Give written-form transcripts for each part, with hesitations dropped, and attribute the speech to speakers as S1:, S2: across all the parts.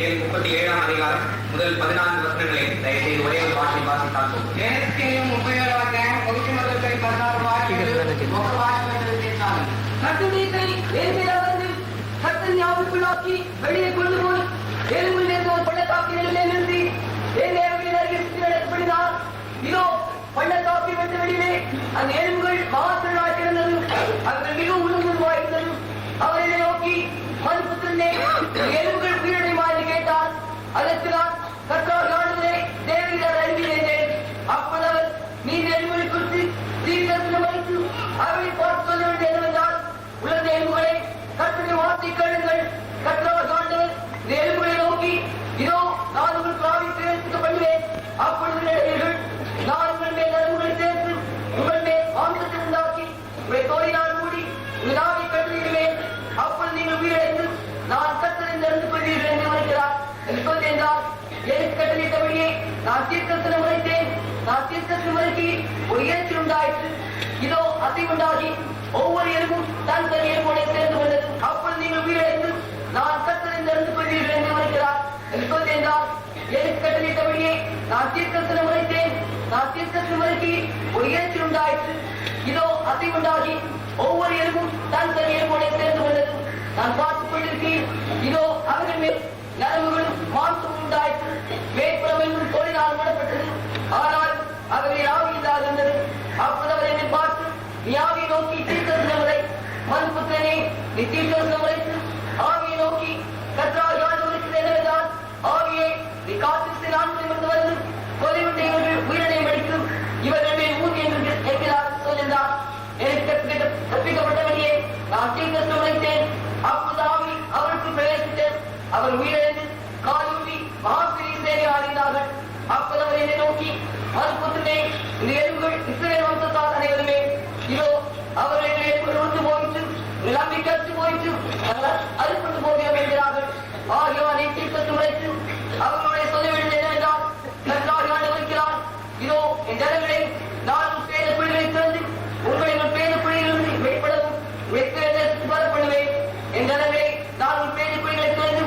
S1: எண்ணிக்கையில் 37ஆம் அதிகாரம் முதல் 14 வசனங்களை தயவுசெய்து ஒரே ஒரு வார்த்தை வாசித்தால் போதும்.
S2: ஏனெனில் 37 அத்தியாயம் 1 முதல் 16 வாக்கியங்கள் ஒரு வாக்கியங்கள் கேட்டாலும் கட்டுநீரை வேண்டியதாவது கட்டை ஞாபகத்துள்ளாக்கி வெளியே கொண்டு போய் எலும்பிலிருந்து ஒரு பள்ளத்தாக்கி நிலையிலே நிறுத்தி என் நடத்தப்படினார். இதோ பள்ளத்தாக்கி வெட்ட வெளியிலே அந்த எலும்புகள் மகாத்திரளாய் கிடந்தது. அவர்கள் மிகவும் உணர்வுவாயிருந்தது. அவரை நோக்கி மறுபுத்திரனே எலும்புகள் உயிரிழமா என்று கேட்டார். அதற்கு நான் கர்த்தர் ஆண்டவரே தேவரீர் அறிவித்தேன். அப்பொழுது அவர் நீ எலும்புகளை குறித்து தீர்க்கதரிசனம் வைத்து அவரை பார்த்து சொல்ல வேண்டிய என்னவென்றால் உலக எலும்புகளை கர்த்தருடைய வார்த்தை கேளுங்கள். கர்த்தர் ஆண்டவர் இந்த எலும்புகளை நோக்கி இதோ நான் உங்களுக்கு ஆவி பிரவேசிக்க பண்ணுவேன். அப்பொழுது நினைவீர்கள் நான் உங்கள் மேல் நரம்புகளை சேர்த்து உங்கள் மேல் மாம்சத்தை உண்டாக்கி உங்களை தோழினால் மூடி உங்கள் ஆவி கட்டுகிறேன். அப்பொழுது நீங்கள் உயிரிழந்து நான் கர்த்தரை நடந்து கொள்வீர்கள் என்று வருகிறார் என்று சொல்லியிருந்தார். எனக்கு கட்டளையிட்டபடியே நான் தீர்க்கதரிசனம் உரைத்தேன். நான் தீர்க்கதரிசனம் உரைக்கி ஒரு இறைச்சி உண்டாயிற்று. இதோ அசைவுண்டாகி ஒவ்வொரு எலும்பும் தன் தன் எலும்போட சேர்ந்து கொண்டது. அப்பொழுது நீங்கள் உயிரிழந்து நான் கர்த்தரை நடந்து கொள்வீர்கள் என்று வருகிறார் என்று சொல்லியிருந்தார். எனக்கு கட்டளையிட்டபடியே நான் தீர்க்கதரிசனம் உரைத்தேன். நான் தீர்க்கதரிசனம் உரைக்கி ஒரு இறைச்சி உண்டாயிற்று. இதோ அசைவுண்டாகி ஒவ்வொரு எலும்பும் தன் தன் எலும்போட சேர்ந்து கொண்டது. நான் பார்த்துக் கொண்டிருக்கேன். இதோ அவர்கள் மேல் நரம்புகளும் மாம்சம் உண்டாயிற்று. மேற்புறம் என்றும் தோழினால் மூடப்பட்டது. ஆனால் அவர்கள் ஆவி இல்லாது இருந்தது. அப்போது அவர் என்னை பார்த்து நீ ஆவியை நோக்கி தீர்க்கதரிசனம் உரை. மறுபுத்திரனே நீ தீர்க்கதரிசனம் உரைத்து ஆவியை நோக்கி கர்த்தராகிய ஆண்டவருக்கு என்னவென்றால் ஆவியை நீ காத்து நான்கு வந்து கொலைவிட்டு இவர்கள் உயிரிழம் எடுக்கும் இவர்கள் மேல் ஊதி என்று என்கிறார் சொல்லியிருந்தார். எனக்கு கற்பிக்கப்பட்டபடியே நான் தீர்க்கதரிசனம் உரைத்தேன். அப்போது ஆவி அவருக்கு பிரவேசித்து அவர் உயிரிழந்து காலூன்றி மகாபெரிய சேனை ஆடினார்கள். அப்போது அவர் என்னை நோக்கி மறுபுத்திரனே இந்த எலும்புகள் இஸ்ரவேல் வம்சத்தார் அனைவருமே இதோ அவர்கள் எலும்புகள் உண்டு போயிற்று. நிலைமை கற்று போயிற்று. அறுப்பட்டு போகிறோம் என்கிறார்கள். ஆகியவனை தீர்க்கதரிசனம் உரைத்து அவர்களுடைய சொல்ல வேண்டியது என்னவென்றால் கர்த்தராகிய ஆண்டவர் இருக்கிறார். இதோ என் ஜனங்களே நான் பேத புள்ளிகளை திறந்து உங்களை உங்கள் பேத புள்ளிகளிலிருந்து வெளிப்படவும் வரப்படுவேன். என் ஜனங்களே நான் உங்கள் பேத புள்ளிகளை திறந்து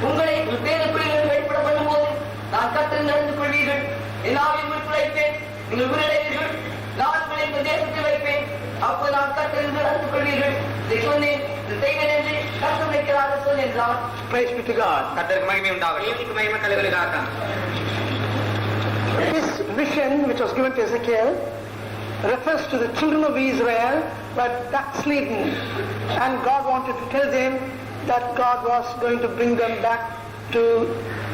S2: உங்களை உங்கள் பேத புள்ளிகளிலிருந்து வெளிப்பட பண்ணும் போது நான் கர்த்தரில் நடந்து கொள்வீர்கள். என் ஆவியை உங்களுக்கு வைப்பேன். நீங்கள் உயிரிழவீர்கள். நான் உங்களை இந்த தேசத்தில் வைப்பேன். அப்போது நான் கர்த்தரில் நடந்து கொள்வீர்கள். இதை சொன்னேன். இதை செய்வேன் என்று கர்த்தர் வைக்கிறார் சொல்லியிருந்தார்.
S3: Praise be to God.
S1: கர்த்தருக்கு மகிமை உண்டாகட்டும். தேவனுக்கு மகிமை கலவலுக்காக.
S3: This vision which was given to Ezekiel refers to the children of Israel were backslidden, and God wanted to tell them that God was going to bring them back to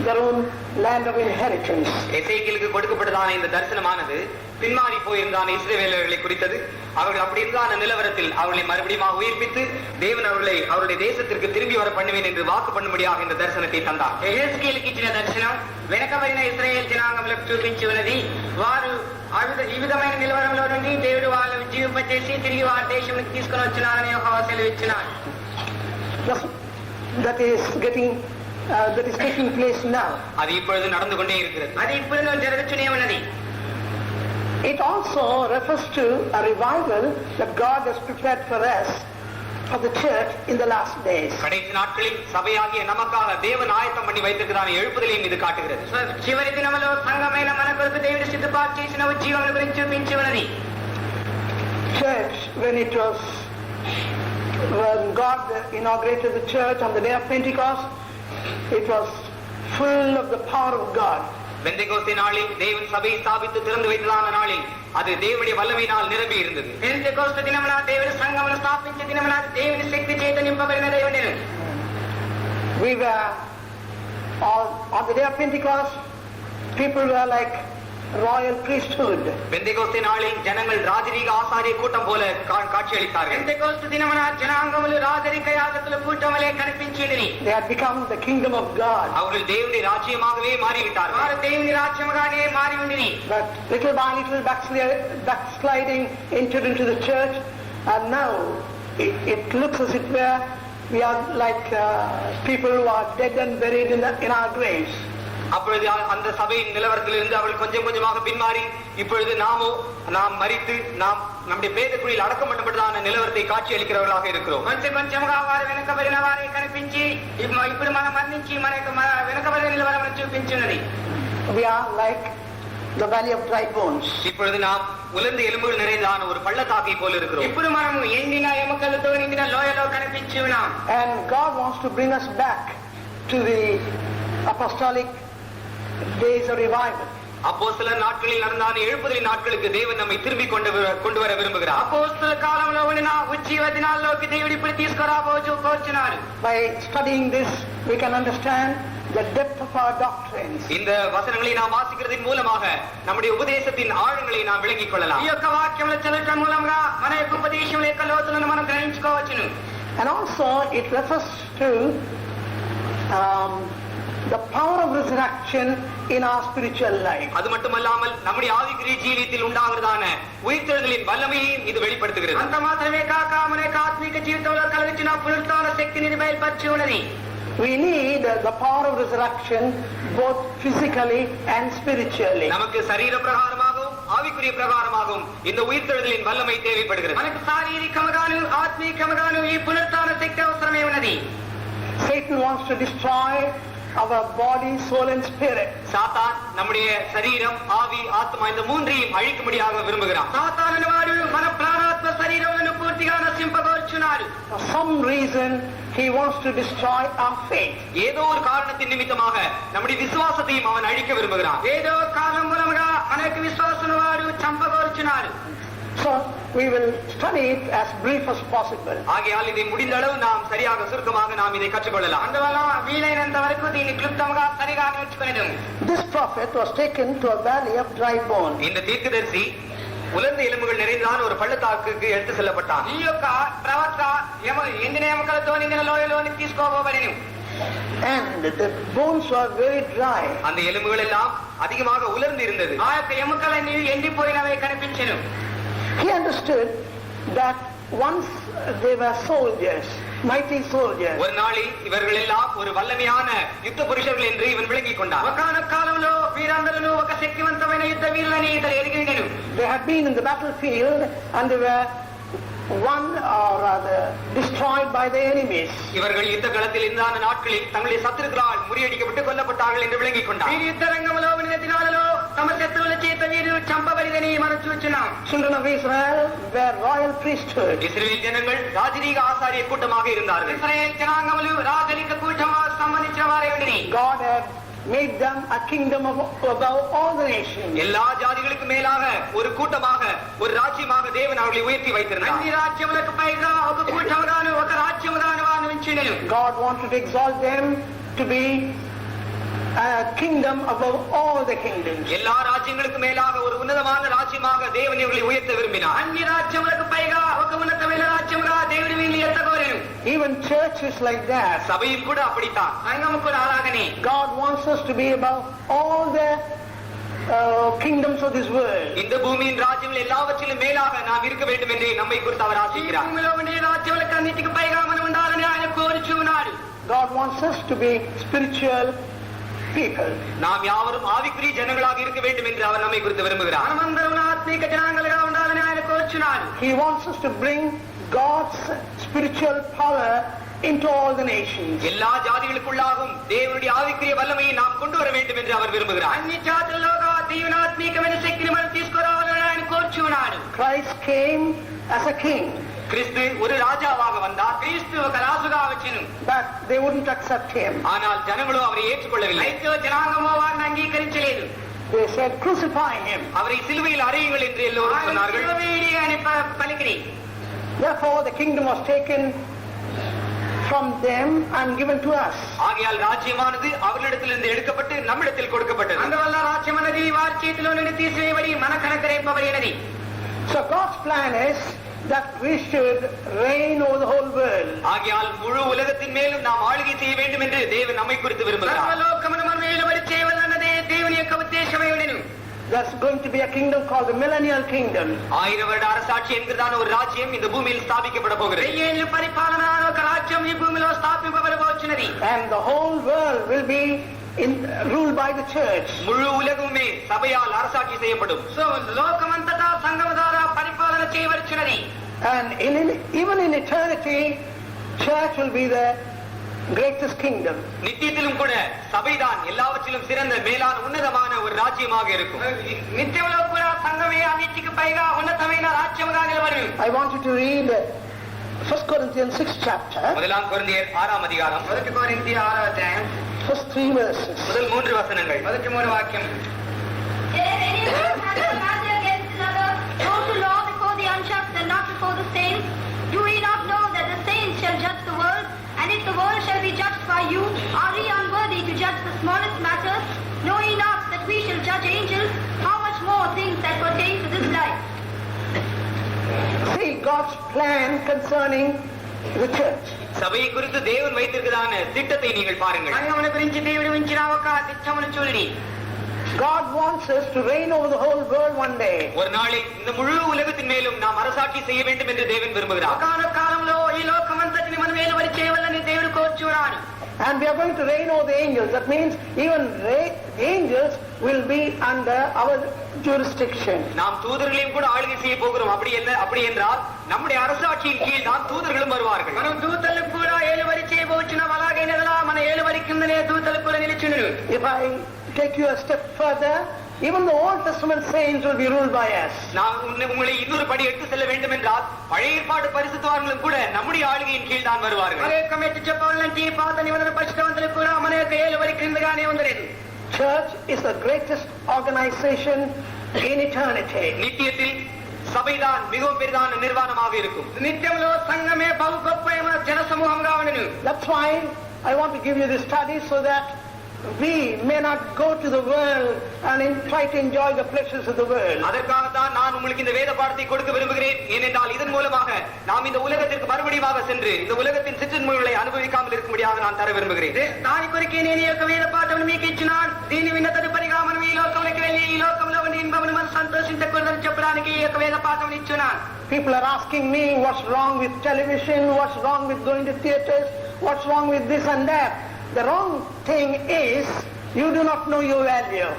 S3: their own land of inheritance.
S1: எசேக்கியேலுக்கு கொடுக்கப்பட்டதான இந்த தரிசனமானது பின்மாறி போயிருந்தான இஸ்ரவேலர்களை குறித்தது. அவர்கள் அப்படி இருந்தான நிலவரத்தில் அவர்களை மறுபடியும் உயிர்ப்பித்து தேவன் அவர்களை அவருடைய தேசத்திற்கு திரும்பி வர பண்ணுவேன் என்று வாக்கு பண்ணும்படியாக இந்த தரிசனத்தை தந்தார்.
S2: ఎహెజ్కేలుకి ఇచ్చిన దర్శనం వెనకబడిన ఇశ్రాయేలు జనాంగములకు చూపించి ఉన్నది. వారు ఈ విధమైన నిలవరంలో నుండి దేవుడు వాళ్ళని జీవింపచేసి తిరిగి వారి దేశంలోకి తీసుకుని వచ్చినారని యెహోవా సెలవిచ్చినాడు.
S3: That is taking place now.
S1: அது இப்பொழுது நடந்து கொண்டே இருக்கிறது.
S2: అది ఇప్పుడు జరుగుతూనే ఉన్నది.
S3: It also refers to a revival that God has prepared for us, for the church in the last days.
S1: கடைசி நாட்களில் சபையாகிய நமக்காக தேவன் ஆயத்தம் பண்ணி வைத்திருக்கிறான எழுப்புதலையும் இது காட்டுகிறது.
S2: చివరి దినములో సంఘమైన మన కొరకు దేవుడు సిద్ధపాటు చేసిన ఉజ్జీవముల గురించి చూపించి ఉన్నది.
S3: Church, when God inaugurated the church on the day of Pentecost, it was full of the power of God.
S1: பெந்தெகோஸ்தே நாளில் தேவன் சபையை ஸ்தாபித்து திறந்து வைத்ததான நாளில் அது தேவனுடைய வல்லமையினால் நிரம்பி இருந்தது.
S2: பெந்தெகோஸ்து దినమున దేవుడు సంఘమును స్థాపించే దినమున దేవుని శక్తి చేత నింపబడినదై ఉండెను.
S3: We were on the day of Pentecost, people were like royal priesthood.
S1: பெந்தெகோஸ்தே நாளில் ஜனங்கள் ராஜரீக ஆசாரிய கூட்டம் போல காட்சியளித்தார்கள்.
S2: பெந்தெகோஸ்து దినమున జనాంగములు రాజరిక యాజకుల కూటములే కనిపించినవి.
S3: They had become the kingdom of God.
S1: அவர்கள் தேவனுடைய ராஜ்யமாகவே மாறிவிட்டார்கள்.
S2: వారు దేవుని రాజ్యముగానే మారి ఉండిరి.
S3: But little by little backsliding entered into the church, and now it looks as it were we are like people who are dead and buried in our graves.
S1: அப்பொழுது அந்த சபையின் நிலவரத்திலிருந்து அவள் கொஞ்சம் கொஞ்சமாக பின்மாறி இப்பொழுது நாம் மரித்து நம்முடைய பேதக்குழியில் அடக்கம் பண்ணப்பட்டதான நிலவரத்தை காட்சி அளிக்கிறவர்களாக இருக்கிறோம்.
S2: కొంచెం కొంచెంగా వారు వెనకబడిన వారే కనిపించి ఇప్పుడు మనం మరణించి మనకు వెనకబడిన కనిపించినది.
S3: We are like the valley of dry bones.
S1: இப்பொழுது நாம் உலர்ந்த எலும்புகள் நிறைந்தான ஒரு பள்ளத்தாக்கை போல இருக்கிறோம்.
S2: ఇప్పుడు మనము ఎండిన ఎముకలతో నిండిన లోయలో కనిపించి ఉన్నాం.
S3: And God wants to bring us back to the apostolic days of revival.
S1: அப்போஸ்தலர் நாட்களில் நடந்தான எழுப்புதலின் நாட்களுக்கு தேவன் நம்மை திரும்பி கொண்டு வர விரும்புகிறார்.
S2: అపోస్తల కాలంలో ఉన్న ఉజ్జీవ దినాల్లోకి దేవుడు ఇప్పుడు తీసుకురాబోచున్నాడు.
S3: By studying this, we can understand the depth of our doctrines.
S1: இந்த வசனங்களை நாம் வாசிக்கிறதின் மூலமாக நம்முடைய உபதேசத்தின் ஆழங்களை நாம் விளங்கிக் கொள்ளலாம்.
S2: ఈ యొక్క వాక్యముల చదవటం మూలంగా మన యొక్క ఉపదేశం యొక్క లోతులను మనం గ్రహించుకోవచ్చును.
S3: And also it refers to the power of resurrection in our spiritual life.
S1: அது மட்டுமல்லாமல் நம்முடைய ஆவிக்குரிய ஜீவியத்தில் உண்டாகிறதான உயிர்த்தெழுதலின் வல்லமையையும் இது வெளிப்படுத்துகிறது.
S2: అంత మాత్రమే కాక మన యొక్క ఆత్మీక జీవితంలో కలిగించిన పునరుత్థాన శక్తిని బయలుపరిచి ఉన్నది.
S3: We need the power of resurrection both physically and spiritually.
S1: நமக்கு சரீர பிரகாரமாகவும் ஆவிக்குரிய பிரகாரமாகவும் இந்த உயிர்த்தெழுதலின் வல்லமை தேவைப்படுகிறது.
S2: మనకు శారీరకముగాను ఆత్మీకముగాను ఈ పునరుత్థాన శక్తి అవసరమే ఉన్నది.
S3: Satan wants to destroy our body, soul and spirit.
S1: சாத்தான் நம்முடைய சரீரம், ஆவி, ஆத்மா இந்த மூன்றையும் அழிக்கும்படியாக விரும்புகிறான்.
S2: సాతాను వాడు మన ప్రాణాత్మ శరీరములను పూర్తిగా నశింపగోర్చున్నాడు.
S3: For some reason he wants to destroy our faith.
S1: ஏதோ ஒரு காரணத்தின் நிமித்தமாக நம்முடைய விசுவாசத்தையும் அவன் அழிக்க விரும்புகிறான்.
S2: ఏదో కారణం మూలముగా మన యొక్క విశ్వాసను వాడు చంపగోర్చున్నాడు.
S3: So we will study it as brief as possible.
S1: ஆகையால் இதை முடிந்த அளவு நாம் சரியாக சுருக்கமாக நாம் இதை கற்றுக்கொள்ளலாம்.
S2: అందువల్ల వీలైనంత వరకు దీన్ని క్లుప్తంగా సరిగా నేర్చుకునేది.
S3: This prophet was taken to a valley of dry bones.
S1: இந்த தீர்க்கதரிசி உலர்ந்த எலும்புகள் நிறைந்தான ஒரு பள்ளத்தாக்குக்கு எடுத்து செல்லப்பட்டான்.
S2: ఈ యొక్క ప్రవక్త ఎండిన ఎముకలతో నిండిన లోయలోని తీసుకోబోబడెను.
S3: And the bones were very dry.
S1: அந்த எலும்புகள் எல்லாம் அதிகமாக உலர்ந்து இருந்தது.
S2: ఆ యొక్క ఎముకలన్నీ ఎండిపోయినవే కనిపించెను.
S3: He understood that once they were soldiers, mighty soldiers.
S1: ஒரு நாளில் இவர்கள் எல்லாம் ஒரு வல்லமையான யுத்த புருஷர்கள் என்று இவன் விளங்கிக் கொண்டான்.
S2: ఒకానొక కాలంలో వీరందరూ ఒక శక్తివంతమైన యుద్ధ వీరులని ఇతడు ఎరిగినను.
S3: They had been in the battlefield and they were won or rather destroyed by the enemies.
S1: இவர்கள் யுத்த களத்தில் இருந்தான நாட்களில் தங்களுடைய சத்துருக்களால் முறியடிக்கப்பட்டு கொல்லப்பட்டார்கள் என்று விளங்கிக் கொண்டான்.
S2: వీరి యుద్ధ రంగంలో ఉన్న దినాలలో తమ శత్రువుల చేత వీరు చంపబడిదని మనం చూస్తున్నాం.
S3: Children of Israel were royal priesthood.
S1: இஸ்ரவேல் ஜனங்கள் ராஜரீக ஆசாரிய கூட்டமாக இருந்தார்கள்.
S2: ఇశ్రాయేల్ జనాంగములు రాజరిక కూటమికి సంబంధించిన వారే ఉండిరి.
S3: God had made them a kingdom above all the nations.
S1: எல்லா ஜாதிகளுக்கு மேலாக ஒரு கூட்டமாக ஒரு ராஜ்யமாக தேவன் அவர்களை உயர்த்தி வைத்திருந்தார்.
S2: అన్ని రాజ్యములకు పైగా ఒక కూటముగాను ఒక రాజ్యముగాను వారిని ఉంచెను.
S3: God wanted to exalt them to be a kingdom above all the kingdoms.
S1: எல்லா ராஜ்யங்களுக்கு மேலாக ஒரு உன்னதமான ராஜ்யமாக தேவன் இவர்களை உயர்த்த விரும்பினார்.
S2: అన్ని రాజ్యములకు పైగా ఒక ఉన్నతమైన రాజ్యముగా దేవుడు వీరిని ఎత్తగోరెను.
S3: Even churches like that.
S1: சபையும் கூட அப்படித்தான்.
S2: సంఘము కూడా అలాగనే.
S3: God wants us to be above all the kingdoms of this world.
S1: இந்த பூமியின் ராஜ்யங்கள் எல்லாவற்றிலும் மேலாக நாம் இருக்க வேண்டும் என்று நம்மை குறித்து அவர்
S2: ఈ
S1: ஆசைக்கிறார்.
S2: భూమిలో ఉండే రాజ్యములకు అన్నిటికి పైగా మనం ఉండాలని ఆయన కోరుచూ ఉన్నాడు.
S3: God wants us to be spiritual people.
S1: நாம் யாவரும் ஆவிக்குரிய ஜனங்களாக இருக்க வேண்டும் என்று அவர் நம்மை குறித்து விரும்புகிறார்.
S2: మనమందరం ఆత్మీక జనాంగాలుగా ఉండాలని ఆయన కోరుచున్నాడు.
S3: He wants us to bring God's spiritual power into all the nations.
S1: எல்லா ஜாதிகளுக்குள்ளாகவும் தேவனுடைய ஆவிக்குரிய வல்லமையை நாம் கொண்டு வர வேண்டும் என்று அவர் விரும்புகிறார்.
S2: అన్ని జాతుల్లోగా దీవెనాత్మకమైన శక్తిని మనం తీసుకురావాలని ఆయన కోరుచున్నాడు.
S3: Christ came as a king,
S1: கிறிஸ்து ஒரு ராஜாவாக வந்தார்.
S2: క్రీస్తు ఒక రాజుగా వచ్చెను.
S3: but they wouldn't accept him.
S1: ஆனால் ஜனங்களோ அவரை ஏற்றுக்கொள்ளவில்லை.
S2: అయితే జనాంగమో వారిని అంగీకరించలేదు.
S3: They said, crucify him.
S1: அவரை சிலுவையில் அறையுங்கள் என்று எல்லோரும்
S2: ఆయన
S1: சொன்னார்கள்.
S2: శిలువవేయుడి అని పలికిరి.
S3: Therefore the kingdom was taken from them and given to us.
S1: ஆகையால் ராஜ்யமானது அவர்களிடத்திலிருந்து எடுக்கப்பட்டு நம்மிடத்தில் கொடுக்கப்பட்டது.
S2: అందువల్ల రాజ్యం అనేది వారి చేతిలో నుండి తీసివేయబడి మనకు అనుగ్రహింపబడినది.
S3: So God's plan is that we should reign over the whole world.
S1: ஆகையால் முழு உலகத்தின் மேலும் நாம் ஆளுகை செய்ய வேண்டும் என்று தேவன் நம்மை குறித்து விரும்புகிறார்.
S2: సర్వలోకమును మనం ఏలుబడి చేయవలన్నదే దేవుని యొక్క ఉద్దేశమై ఉండెను.
S3: There's going to be a kingdom called the millennial kingdom.
S1: 1000 வருட அரசாட்சி என்கிறதான ஒரு ராஜ்யம் இந்த பூமியில் ஸ்தாபிக்கப்பட போகிறது.
S2: 1000 ఏళ్ల పరిపాలన ఒక రాజ్యం ఈ భూమిలో స్థాపింపబడబోచున్నది.
S3: And the whole world will be ruled by the church.
S1: முழு உலகமே சபையால் அரசாட்சி செய்யப்படும்.
S2: సో లోకమంతటా సంఘము ద్వారా పరిపాలన చేయవలసినది.
S3: And even in eternity, church will be the greatest kingdom.
S1: நித்தியத்திலும் கூட சபைதான் எல்லாவற்றிலும் சிறந்த மேலான உன்னதமான ஒரு ராஜ்யமாக இருக்கும்.
S2: నిత్యంలో కూడా సంఘమే అన్నిటికి పైగా ఉన్నతమైన రాజ్యముగా నిలబడి.
S3: I want you to read 1 Corinthians 6th chapter.
S1: முதலாம் கொரிந்தியர் 6ஆம் அதிகாரம்.
S2: 1 కొరింథీ 6వ అధ్యాయం.
S3: First 3 verses.
S1: முதல் 3 வசனங்கள்.
S2: మొదటి 3 వాక్యం.
S4: If anyone has a matter against another, go to law before the unjust and not before the saints. Do ye not know that the saints shall judge the world? And if the world shall be judged by you, are ye unworthy to judge the smallest matters? Know ye not that we shall judge angels? How much more things that pertain to this life?
S3: See God's plan concerning the church.
S1: சபையை குறித்து தேவன் வைத்திருக்கிறதான திட்டத்தை நீங்கள் பாருங்கள்.
S2: సంఘమును గురించి దేవుడు ఉంచిన ఒక నిత్యమును చూడండి.
S3: God wants us to reign over the whole world one day.
S1: ஒரு நாளில் இந்த முழு உலகத்தின் மேலும் நாம் அரசாட்சி செய்ய வேண்டும் என்று தேவன் விரும்புகிறார்.
S2: ఒకానొక కాలంలో ఈ లోకమంతటిని మనం ఏలుబడి చేయవలెనని దేవుడు కోరుచున్నాడు.
S3: And we are going to reign over the angels. That means even the angels will be under our jurisdiction.
S1: நாம் தூதர்களையும் கூட ஆளுகை செய்ய போகிறோம். அப்படி என்றால் நம்முடைய அரசாட்சியின் கீழ் தான் தூதர்களும் வருவார்கள்.
S2: మనం దూతలకు కూడా ఏలుబడి చేయబోచున్నాం. అలాగైనలా మన ఏలుబడి కిందనే దూతలు కూడా నిలిచును.
S3: If I take you a step further, even the Old Testament saints will be ruled by us.
S1: நாம் உங்களை இன்னொரு படி எடுத்து செல்ல வேண்டும் என்றால் பழைய ஏற்பாடு பரிசுத்தவான்களும் கூட நம்முடைய ஆளுகையின் கீழ் தான் வருவார்கள்.
S2: అదే కమిటీ చెప్పాలంటే పాత నిబంధన పరిశుద్ధవంతులు కూడా మన యొక్క ఏలుబడి కిందగానే ఉండలేదు.
S3: Church is the greatest organization in eternity.
S1: நித்தியத்தில் சபைதான் மிகவும் பெரிதான நிர்வாணமாக இருக்கும்.
S2: నిత్యంలో సంఘమే బహు గొప్ప జన సమూహంగా ఉండను.
S3: That's why I want to give you this study so that we may not go to the world and try to enjoy the pleasures of the world.
S1: அதற்காகத்தான் நான் உங்களுக்கு இந்த வேத பாடத்தை கொடுக்க விரும்புகிறேன். ஏனென்றால் இதன் மூலமாக நாம் இந்த உலகத்திற்கு மறுபடியும் சென்று இந்த உலகத்தின் சிற்றின்பங்களை அனுபவிக்காமல் இருக்கும்படியாக நான் தர விரும்புகிறேன்.
S2: దాని కొరకే నేను ఈ యొక్క వేద పాఠమును మీకు ఇచ్చినాను. దీన్ని విన్న తదుపరిగా మనం ఈ లోకంలోకి వెళ్ళి ఈ లోకంలో ఉండే ఇన్పమును మనం సంతోషించకూడదని చెప్పడానికి ఈ యొక్క వేద పాఠమును ఇచ్చున్నాను.
S3: People are asking me what's wrong with television, what's wrong with going to theaters, what's wrong with this and that. The wrong thing is you do not know your value.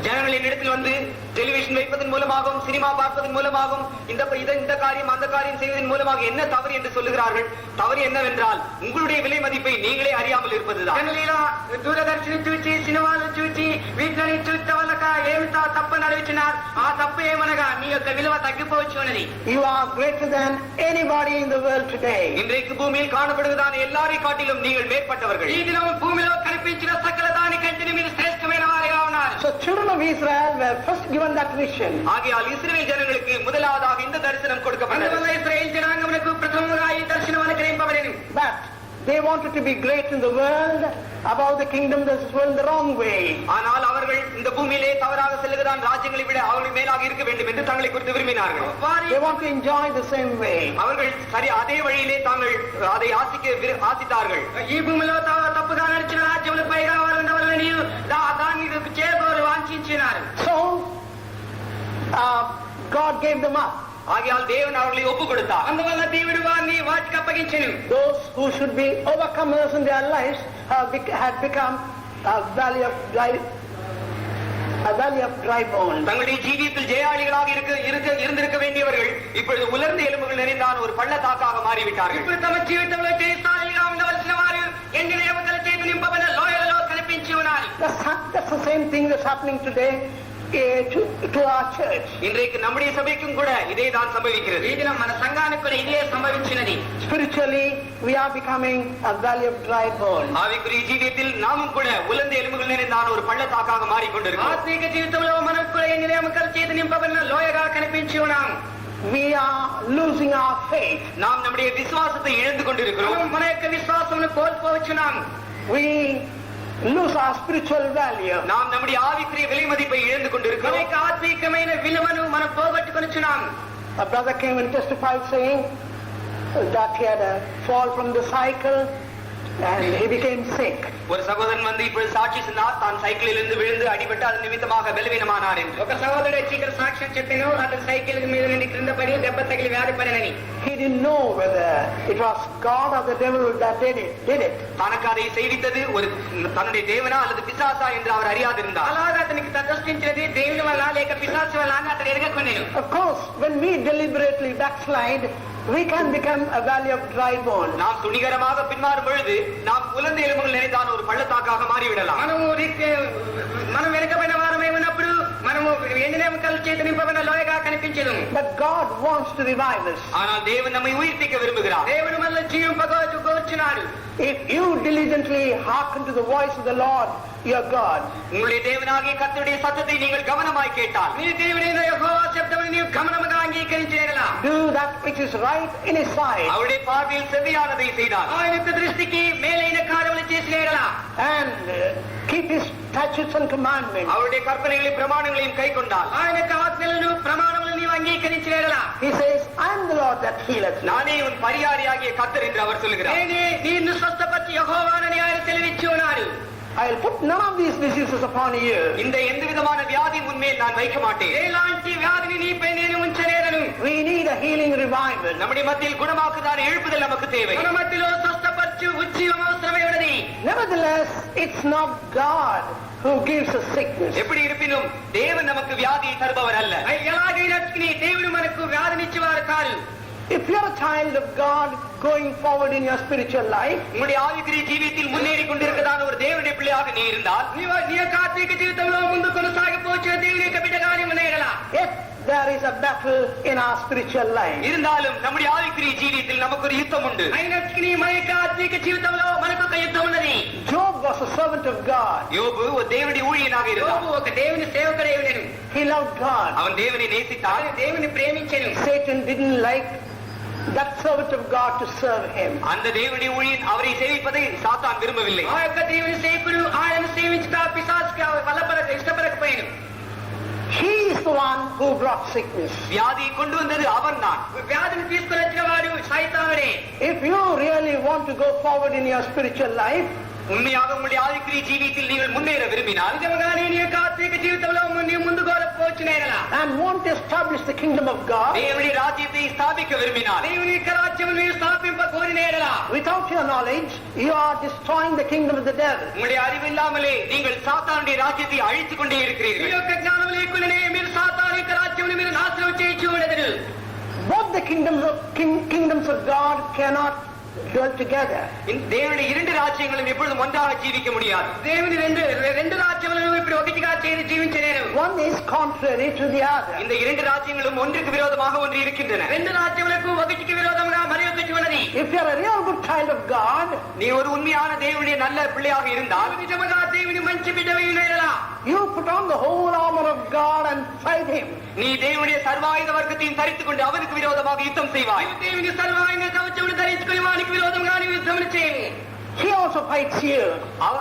S1: ஜனங்கள் என்னிடத்தில் வந்து டெலிவிஷன் வைப்பதன் மூலமாகவும் cinema பார்ப்பதன் மூலமாகவும் இந்த காரியம் அந்த காரியம் செய்வதன் மூலமாக என்ன தவறு என்று சொல்லுகிறார்கள். தவறு என்னவென்றால் உங்களுடைய விலை மதிப்பை நீங்களே அறியாமல் இருப்பதுதான்.
S2: దూరదర్శిని చూచి సినిమాలు చూచి వీటిని చూస్తే వాళ్ళక ఏమిటా తప్పని అడుగుతున్నారు. ఆ తప్పు ఏమనగా నీ యొక్క విలువ తగ్గిపోవచ్చు అన్నది.
S3: You are greater than anybody in the world today.
S1: இன்றைக்கு பூமியில் காணப்படுவதான எல்லாரை காட்டிலும் நீங்கள் மேற்பட்டவர்கள்.
S2: ఈ దినం భూమిలో కనిపించిన సకల దానికంటే మీరు శ్రేష్టమైన వారిగా ఉన్నారు.
S3: So children of Israel were first given that vision.
S1: ஆகையால் இஸ்ரவேல் ஜனங்களுக்கு முதலாவதாக இந்த தரிசனம் கொடுக்கப்பட்டது.
S2: అందువల్ల ఇశ్రాయేలు జనాంగమునకు ప్రథమముగా ఈ దర్శనం అనుగ్రహింపబడెను.
S3: But they wanted to be great in the world, above the kingdom of this world the wrong way.
S1: ஆனால் அவர்கள் இந்த பூமியிலே தவறாக செல்லுகிறான் ராஜ்யங்களை விட அவர்கள் மேலாக இருக்க வேண்டும் என்று தங்களை குறித்து விரும்பினார்கள்.
S3: They want to enjoy the same way.
S1: அவர்கள் சரி அதே வழியிலே தாங்கள் அதை ஆசித்தார்கள்.
S2: ఈ భూమిలో తప్పుగా నడిచిన రాజ్యముల పైగా వారు ఉండవాలని దాన్ని చేయబోరు వాంఛించినారు.
S3: So God gave them up.
S1: ஆகையால் தேவன் அவர்களை ஒப்பு கொடுத்தார்.
S2: అందువల్ల దేవుడు వారిని వాటికి అప్పగించెను.
S3: Those who should be overcomers in their lives had become a valley of dry bones.
S1: தங்களுடைய ஜீவியத்தில் ஜெயாளிகளாக இருந்திருக்க வேண்டியவர்கள் இப்பொழுது உலர்ந்த எலும்புகள் நிறைந்தான ஒரு பள்ளத்தாக்காக மாறிவிட்டார்கள்.
S2: ఇప్పుడు తమ జీవితంలో జయశాలిగా ఉండవలసిన వారు ఎండిన ఎముకల చేతి నింపబడిన లోయలలో కనిపించి ఉన్నారు.
S3: That's the same thing that's happening today to our church.
S1: இன்றைக்கு நம்முடைய சபைக்கும் கூட இதே தான் சம்பவிக்கிறது.
S2: ఈ దినం మన సంఘానికి కూడా ఇదే సంభవించినది.
S3: Spiritually we are becoming a valley of dry bones.
S1: ஆவிக்குரிய ஜீவியத்தில் நாமும் கூட உலர்ந்த எலும்புகள் நிறைந்தான ஒரு பள்ளத்தாக்காக மாறிக்கொண்டிருக்கிறோம்.
S2: ఆత్మీక జీవితంలో మనం కూడా ఎండిన ఎముకల చేతి నింపబడిన లోయగా కనిపించి ఉన్నాం.
S3: We are losing our faith.
S1: நாம் நம்முடைய விசுவாசத்தை இழந்து கொண்டிருக்கிறோம்.
S2: మన యొక్క విశ్వాసమును కోల్పోవచ్చున్నాం.
S3: We lose our spiritual value.
S1: நாம் நம்முடைய ஆவிக்குரிய விலை மதிப்பை இழந்து
S2: మన
S1: கொண்டிருக்கிறோம்.
S2: యొక్క ఆత్మీకమైన విలువను మనం పోగొట్టుకొనిచున్నాం.
S3: A brother came and testified saying that he had a fall from the cycle and he became sick.
S1: ஒரு சகோதரன் வந்து இப்பொழுது சாட்சி சொன்னார் தான் சைக்கிளில் இருந்து விழுந்து அடிபட்டு அதன் நிமித்தமாக பலவீனமானார் என்று.
S2: ఒక సహోదరుడు వచ్చి ఇక్కడ సాక్ష్యం చెప్పాను. అతను సైకిల్ మీద నుండి క్రింద పడి దెబ్బ తగిలి వ్యాధి పడినని.
S3: He didn't know whether it was God or the devil that did it.
S1: தனக்கு அதை செய்வித்தது ஒரு தன்னுடைய தேவனா அல்லது பிசாசா என்று அவர் அறியாதிருந்தார்.
S2: అలాగా అతనికి తటస్థించినది దేవుని వల్ల లేక పిశాచు వల్ల అని అతను ఎరగకొనేను.
S3: Of course, when we deliberately backslide, we can become a valley of dry bones.
S1: நாம் துணிகரமாக பின்மாறும் பொழுது நாம் உலர்ந்த எலும்புகள் நிறைந்தான ஒரு பள்ளத்தாக்காக மாறிவிடலாம்.
S2: మనం వెనుకబడిన వారమే ఉన్నప్పుడు మనము ఎండిన ఎముకల చేత నింపబడిన లోయగా కనిపించదు.
S3: But God wants to revive us.
S1: ஆனால் தேவன் நம்மை உயிர்ப்பிக்க விரும்புகிறார்.
S2: దేవుడు మనల్ని జీవింపగోరుచున్నాడు.
S3: If you diligently hearken to the voice of the Lord your God,
S1: உங்களுடைய தேவனாகிய கர்த்தருடைய சத்தத்தை நீங்கள் கவனமாய் கேட்டால்,
S2: నీ దేవుడైన యెహోవా శబ్దమును నీవు గమనముగా అంగీకరించేలా,
S3: do that which is right in His sight,
S1: அவருடைய பார்வையில் செவ்வையானதை செய்தால்,
S2: ఆయన యొక్క దృష్టికి మేలైన కార్యములు చేసినేలా,
S3: and keep His statutes and commandments,
S1: அவருடைய கற்பனைகளையும் பிரமாணங்களையும் கைக்கொண்டால்,
S2: ఆయన యొక్క ఆజ్ఞలను ప్రమాణములను నీవు అంగీకరించేలా,
S3: He says, I am the Lord that healeth thee.
S1: நானே உன் பரிகாரியாகிய கர்த்தர் என்று அவர் சொல்லுகிறார்.
S2: నేనే నిన్ను స్వస్థపరిచి యెహోవానని ఆయన సెలవిచ్చి ఉన్నాడు.
S3: I will put none of these diseases upon you.
S1: இந்த எந்த விதமான வியாதி உன்மேல் நான் வைக்க மாட்டேன்.
S2: ఎలాంటి వ్యాధిని నీపై నేను ఉంచలేదను.
S3: We need a healing revival.
S1: நம்முடைய மத்தியில் குணமாக்குதான எழுப்புதல் நமக்கு தேவை.
S2: మన మధ్యలో స్వస్థపరచు ఉజ్జీవం అవసరమై ఉన్నది.
S3: Nevertheless, it's not God who gives us sickness.
S1: எப்படி இருப்பினும் தேவன் நமக்கு வியாதியை தருபவர் அல்ல.
S2: ఎలాగైనప్పటికీ దేవుడు మనకు వ్యాధినిచ్చేవారు కాదు.
S3: If you are a child of God going forward in your spiritual life,
S1: உங்களுடைய ஆவிக்குரிய ஜீவியத்தில் முன்னேறி கொண்டிருக்கிறதான ஒரு தேவனுடைய பிள்ளையாக நீ இருந்தால்,
S2: నీ యొక్క ఆత్మీయ జీవితంలో ముందు కొనసాగిపోవచ్చు దేవుని యొక్క బిడ్డగానే ఉన్నాయలా.
S3: yes, there is a battle in our spiritual life.
S1: இருந்தாலும் நம்முடைய ஆவிக்குரிய ஜீவியத்தில் நமக்கு ஒரு யுத்தம் உண்டு.
S2: అయినప్పటికీ మన యొక్క ఆత్మీయ జీవితంలో మనకు ఒక యుద్ధం ఉన్నది.
S3: Job was a servant of God.
S1: யோபு ஒரு தேவனுடைய ஊழியனாக இருந்தார்.
S2: యోబు ఒక దేవుని సేవకుడై ఉన్నాడు.
S3: He loved God.
S1: அவன் தேவனை நேசித்தார்.
S2: ఆయన దేవుని ప్రేమించెను.
S3: Satan didn't like that servant of God to serve him.
S1: அந்த தேவனுடைய ஊழியன் அவரை சேவிப்பதை சாத்தான் விரும்பவில்லை.
S2: ఆ యొక్క దేవుని సేవకుడు ఆయన సేవించుట పిశాచుకి ఇష్టపడకపోయాను.
S3: He is the one who brought sickness.
S1: வியாதியை கொண்டு வந்தது அவன் தான்.
S2: వ్యాధిని తీసుకొని వచ్చిన వాడు సైతానుడే.
S3: If you really want to go forward in your spiritual life,
S1: உண்மையாக உங்களுடைய ஆவிக்குரிய ஜீவியத்தில் நீங்கள் முன்னேற விரும்பினால்,
S2: నిజంగానే నీ యొక్క ఆత్మీయ జీవితంలో నీవు ముందుకు పోవచ్చునేలా,
S3: and want to establish the kingdom of God,
S1: தேவனுடைய ராஜ்யத்தை ஸ்தாபிக்க விரும்பினால்,
S2: దేవుని యొక్క రాజ్యమును నీవు స్థాపింప కోరినేలా,
S3: without your knowledge, you are destroying the kingdom of the devil.
S1: உங்களுடைய அறிவில்லாமலே நீங்கள் சாத்தானுடைய ராஜ்யத்தை அழித்துக் கொண்டே
S2: మీ
S1: இருக்கிறீர்கள்.
S2: యొక్క జ్ఞానం లేకుండానే మీరు సాతాను యొక్క రాజ్యమును మీరు నాశనం చేయొచ్చు ఉండదు.
S3: Both the kingdoms of God cannot dwell together.
S1: இந்த தேவனுடைய இரண்டு ராஜ்யங்களும் எப்பொழுதும் ஒன்றாக ஜீவிக்க முடியாது.
S2: దేవుని రెండు రాజ్యములను ఇప్పుడు ఒకటిగా చేరి జీవించలేరు.
S3: One is contrary to the other.
S1: இந்த இரண்டு ராஜ்யங்களும் ஒன்றுக்கு விரோதமாக ஒன்று இருக்கின்றன.
S2: రెండు రాజ్యములకు ఒకటికి విరోధంగా మరి ఒకటి ఉన్నది.
S3: If you are a real good child of God,
S1: நீ ஒரு உண்மையான தேவனுடைய நல்ல பிள்ளையாக இருந்தால்,
S2: నిజముగా దేవుని మంచి బిడ్డవై ఉండేలా,
S3: you put on the whole armor of God and fight him.
S1: நீ தேவனுடைய சர்வாயுத வர்க்கத்தையும் தரித்துக் கொண்டு அவனுக்கு விரோதமாக யுத்தம் செய்வாய்.
S2: దేవుని సర్వాంగ కవచమును ధరించుకుని వానికి విరోధంగా నీవు యుద్ధమును చేయము.
S3: He also fights you.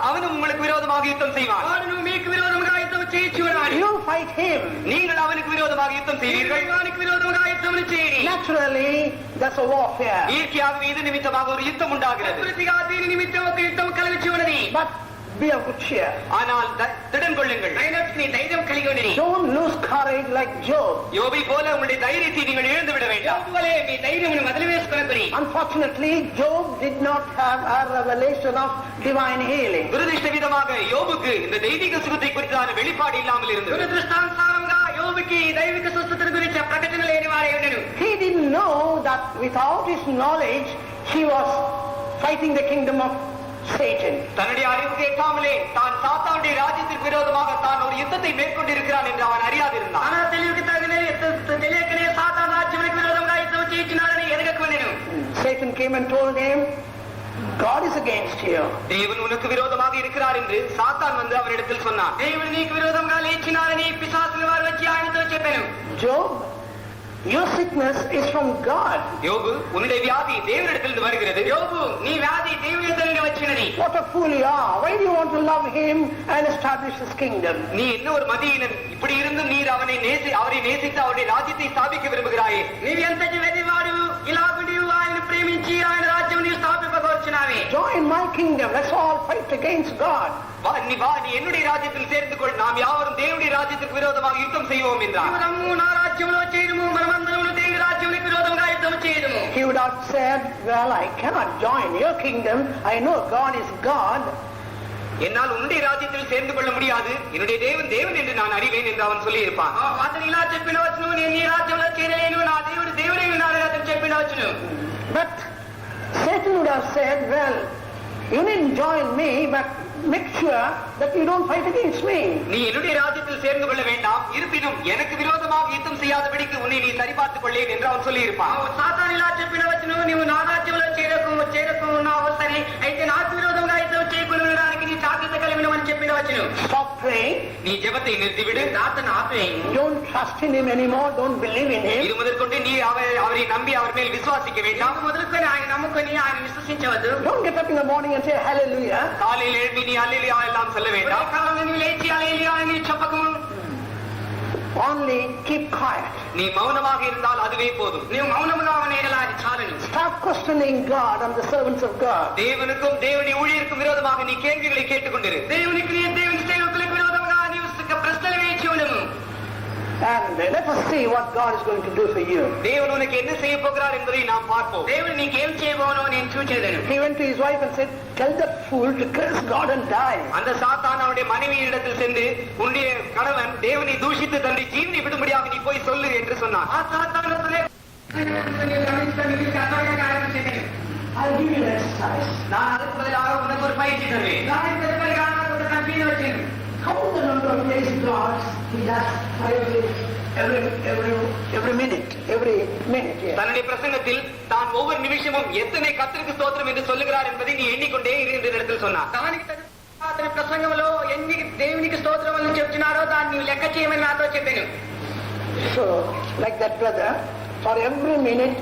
S1: அவனும் உங்களுக்கு விரோதமாக யுத்தம் செய்வான்.
S2: వాడు మీకు విరోధంగా యుద్ధం చేయొచ్చు ఉన్నాడు.
S3: You fight him.
S1: நீங்கள் அவனுக்கு விரோதமாக யுத்தம் செய்வீர்கள்.
S2: వానికి విరోధంగా యుద్ధమును చేయండి.
S3: Naturally, that's a warfare.
S1: இயற்கையாகவே இது நிமித்தமாக ஒரு யுத்தம் உண்டாகிறது.
S2: ప్రకృతిగా దీని నిమిత్తం ఒక యుద్ధం కలిగి ఉన్నది.
S3: But be of good cheer.
S1: ஆனால் திடன் கொள்ளுங்கள்.
S2: అయినప్పటికీ ధైర్యం కలిగి ఉండండి.
S3: Don't lose courage like Job.
S1: யோபை போல உங்களுடைய தைரியத்தை நீங்கள் இழந்து விட வேண்டாம்.
S2: యోబు వలె మీ ధైర్యమును వదిలివేసుకొనకుడి.
S3: Unfortunately, Job did not have a revelation of divine healing.
S1: துரதிர்ஷ்ட விதமாக யோபுக்கு இந்த தெய்வீக சுகத்தை குறித்தான வெளிப்பாடு இல்லாமல் இருந்தது.
S2: దురదృష్టానుసారంగా యోబుకి దైవిక స్వస్థత గురించి ప్రకటన లేని వారే ఉండెను.
S3: He didn't know that without his knowledge, he was fighting the kingdom of Satan.
S1: தன்னுடைய அறிவு கேட்காமலே தான் சாத்தானுடைய ராஜ்யத்திற்கு விரோதமாக தான் ஒரு யுத்தத்தை மேற்கொண்டிருக்கிறான் என்று அவன் அறியாதிருந்தான்.
S2: తన తెలివికి తెలియకనే సాతాను రాజ్యములకు విరోధంగా యుద్ధం చేయించినాడని ఎరగకుండెను.
S3: Satan came and told him, God is against you.
S1: தேவன் உனக்கு விரோதமாக இருக்கிறார் என்று சாத்தான் வந்து அவனிடத்தில் சொன்னான்.
S2: దేవుడు నీకు విరోధంగా లేచినారని పిశాచుల వారు వచ్చి ఆయనతో చెప్పాను.
S3: Job, your sickness is from God.
S1: யோபு, உன்னுடைய வியாதி தேவனிடத்திலிருந்து வருகிறது.
S2: యోబు, నీ వ్యాధి దేవుని యొద్ద నుండి వచ్చినది.
S3: What a fool you are. Why do you want to love him and establish his kingdom?
S1: நீ என்ன ஒரு மதியினன், இப்படி இருந்தும் நீர் அவரை நேசித்து அவருடைய ராஜ்யத்தை ஸ்தாபிக்க விரும்புகிறாயே.
S2: నీవు ఎంతటి వెదివాడు, ఇలాగుండి ఆయన ప్రేమించి ఆయన రాజ్యం నీవు స్థాపింపగోర్చున్నావే.
S3: Join my kingdom. Let's all fight against God.
S1: நீ என்னுடைய ராஜ்யத்தில் சேர்ந்து கொள், நாம் யாவரும் தேவனுடைய ராஜ்யத்துக்கு விரோதமாக யுத்தம் செய்வோம் என்றார்.
S2: నీవు రమ్ము, నా రాజ్యంలో చేరుము, మనమందరము దేవుని రాజ్యములకు విరోధంగా యుద్ధం చేయదుము.
S3: He would have said, well, I cannot join your kingdom. I know God is God.
S1: என்னால் உன்னுடைய ராஜ்யத்தில் சேர்ந்து கொள்ள முடியாது, என்னுடைய தேவன் தேவன் என்று நான் அறிவேன் என்று அவன் சொல்லி இருப்பான்.
S2: అతను ఇలా చెప్పినవచ్చును, నేను నీ రాజ్యంలో చేరలేను, నా దేవుడు దేవుడే ఉన్నాడు అతను చెప్పినవచ్చును.
S3: But Satan would have said, well, you didn't join me, but make sure that you don't fight against me.
S1: நீ என்னுடைய ராஜ்யத்தில் சேர்ந்து கொள்ள வேண்டாம், இருப்பினும் எனக்கு விரோதமாக யுத்தம் செய்யாதபடிக்கு உன்னை நீ சரிபார்த்துக் கொள்ளேன் என்று அவன் சொல்லி இருப்பான்.
S2: సాతాను ఇలా చెప్పినవచ్చును, నీవు నా రాజ్యంలో చేరకున్నావు సరే, అయితే నాకు విరోధంగా యుద్ధం చేయకుండా ఉండడానికి నీ జాగ్రత్త కలిగినవని చెప్పినవచ్చును.
S3: Stop praying.
S1: நீ ஜெபத்தை நிறுத்திவிடு.
S2: ప్రార్థన ఆపేయి.
S3: Don't trust in him anymore. Don't believe in him.
S1: இது முதற்கொண்டு நீ அவரை நம்பி அவர் மேல் விசுவாசிக்க வேண்டாம்.
S2: మొదలుకొని ఆయన నమ్ముకొని ఆయన విశ్వసించవద్దు.
S3: Don't get up in the morning and say hallelujah.
S1: காலையில் எழுப்பி நீ அல்லேலூயா எல்லாம் சொல்ல வேண்டாம்.
S2: కాలంలో నీవు లేచి హల్లెలూయా అని చెప్పకము.
S3: Only keep quiet.
S1: நீ மௌனமாக இருந்தால் அதுவே போதும்.
S2: నీవు మౌనముగా ఉండేలా అది చాలును.
S3: Start questioning God and the servants of God.
S1: தேவனுக்கும் தேவனுடைய ஊழியருக்கும் விரோதமாக நீ கேள்விகளை கேட்டுக்கொண்டிரு.
S2: దేవునికి దేవుని సేవకులకు విరోధంగా నీవు ప్రశ్నలు వేచి ఉండము.
S3: And let us see what God is going to do for you.
S1: தேவன் உனக்கு என்ன செய்ய போகிறார் என்பதை நாம் பார்ப்போம்.
S2: దేవుడు నీకేం చేయబోనో నేను చూచేదను.
S3: He went to his wife and said, tell that fool to curse God and die.
S1: அந்த சாத்தான் அவருடைய மனைவியிடத்தில் சென்று உன்னுடைய கணவன் தேவனை தூஷித்து தன்னுடைய ஜீவனை விடும்படியாக நீ போய் சொல்லு என்று சொன்னான்.
S2: ఆ సాతానుతోనే
S3: I'll give you an exercise.
S1: நான் அதுக்கு பதிலாக உனக்கு ஒரு பயிற்சி தருவேன்.
S3: Count the number of days God he does every minute. Yes.
S1: தன்னுடைய பிரசங்கத்தில் தான் ஒவ்வொரு நிமிஷமும் எத்தனை கர்த்தருக்கு ஸ்தோத்திரம் என்று சொல்லுகிறார் என்பதை நீ எண்ணிக்கொண்டே இரு என்று இடத்தில் சொன்னார்.
S2: దానికి అతని ప్రసంగంలో ఎన్ని దేవునికి స్తోత్రములు చెప్తున్నారో దాన్ని లెక్క చేయమని నాతో చెప్పాను.
S3: So, like that brother, for every minute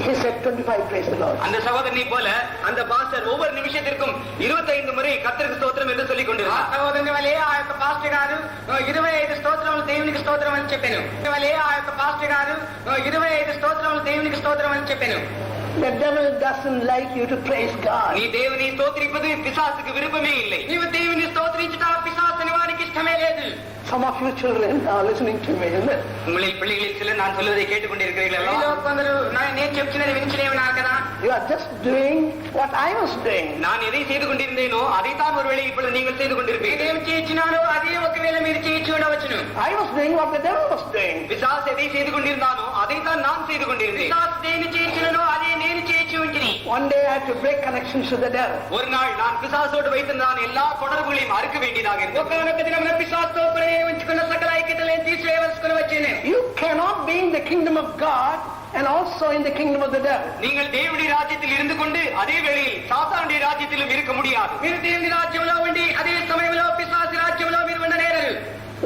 S3: he said 25 praise the Lord.
S1: அந்த சகோதரனை போல அந்த பாஸ்டர் ஒவ்வொரு நிமிஷத்திற்கும் 25 முறை கர்த்தருக்கு ஸ்தோத்திரம் என்று சொல்லிக் கொண்டிருந்தார்.
S2: సహోదరుని వలె ఆ యొక్క పాస్టర్ గారు 25 స్తోత్రములు దేవునికి స్తోత్రం అని చెప్పాను. వలె ఆ యొక్క పాస్టర్ గారు 25 స్తోత్రములు దేవునికి స్తోత్రం అని చెప్పాను.
S3: The devil doesn't like you to praise God.
S1: நீ தேவனை ஸ்தோத்திரிப்பது பிசாசுக்கு விருப்பமே இல்லை.
S2: నీవు దేవుని స్తోత్రించుట పిశాచుని వారికి ఇష్టమే లేదు.
S3: Some of you children are listening to me, isn't it?
S1: உங்களில் பிள்ளைகளில் சிலர் நான் சொல்வதை கேட்டுக்கொண்டிருக்கிறீர்கள்
S2: మీలో
S1: அல்லவா?
S2: కొందరు నేను చెప్తున్నది వినిచలేమన్నారు కదా.
S3: You are just doing what I was doing.
S1: நான் எதை செய்து கொண்டிருந்தேனோ அதைத்தான் ஒருவேளை இப்பொழுது நீங்கள் செய்து கொண்டிருப்பீர்கள்.
S2: నేనేం చేయించినానో అదే ఒకవేళ మీరు చేయించి ఉండవచ్చును.
S3: I was doing what the devil was doing.
S1: பிசாசு எதை செய்து கொண்டிருந்தானோ அதைத்தான் நான் செய்து கொண்டிருந்தேன்.
S2: పిశాచు దేని చేయించినో అదే నేను చేయించి ఉంటిని.
S3: One day I had to break connections to the devil.
S1: ஒரு நாள் நான் பிசாசோடு வைத்திருந்தான் எல்லா தொடர்புகளையும் அறுக்க வேண்டியதாக இருந்தது.
S2: ఒకనొక దినమున పిశాచుతో కూడా ఉంచుకున్న సకల ఐక్యతలను తీసివేయవలసుకుని వచ్చింది.
S3: You cannot be in the kingdom of God and also in the kingdom of the devil.
S1: நீங்கள் தேவனுடைய ராஜ்யத்தில் இருந்து கொண்டு அதே வேளையில் சாத்தானுடைய ராஜ்யத்திலும் இருக்க முடியாது.
S2: మీరు దేవుని రాజ్యంలో ఉండి అదే సమయంలో పిశాచు రాజ్యంలో మీరు ఉండనేరరు.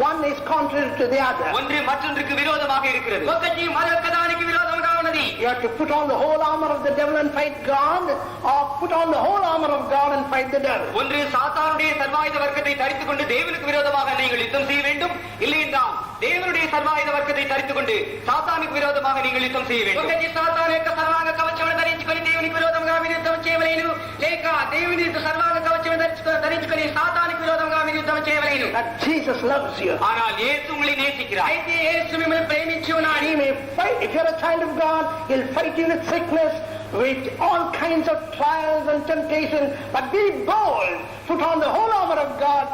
S3: One is contrary to the other.
S1: ஒன்று மற்றொன்றுக்கு விரோதமாக இருக்கிறது.
S2: ఒకటి మరొక దానికి విరోధంగా ఉన్నది.
S3: You have to put on the whole armor of the devil and fight God, or put on the whole armor of God and fight the devil.
S1: ஒன்று சாத்தானுடைய சர்வாயுத வர்க்கத்தை தரித்துக் கொண்டு தேவனுக்கு விரோதமாக நீங்கள் யுத்தம் செய்ய வேண்டும், இல்லை என்றால் தேவனுடைய சர்வாயுத வர்க்கத்தை தரித்துக் கொண்டு சாத்தானுக்கு விரோதமாக நீங்கள் யுத்தம் செய்ய வேண்டும்.
S2: ఒకటి సాతాను యొక్క సర్వాంగ కవచమును ధరించుకొని దేవునికి విరోధంగా మీరు యుద్ధం చేయవలేను, లేక దేవుని సర్వాంగ కవచమును ధరించుకొని సాతానికి విరోధంగా మీరు యుద్ధం చేయవలేను.
S3: That Jesus loves you.
S1: ஆனால் இயேசு உங்களை நேசிக்கிறார்.
S2: అయితే యేసు మిమ్మల్ని ప్రేమించి ఉన్నాడు.
S3: He may fight. If you're a child of God, he'll fight you with sickness, with all kinds of trials and temptations. But be bold. Put on the whole armor of God.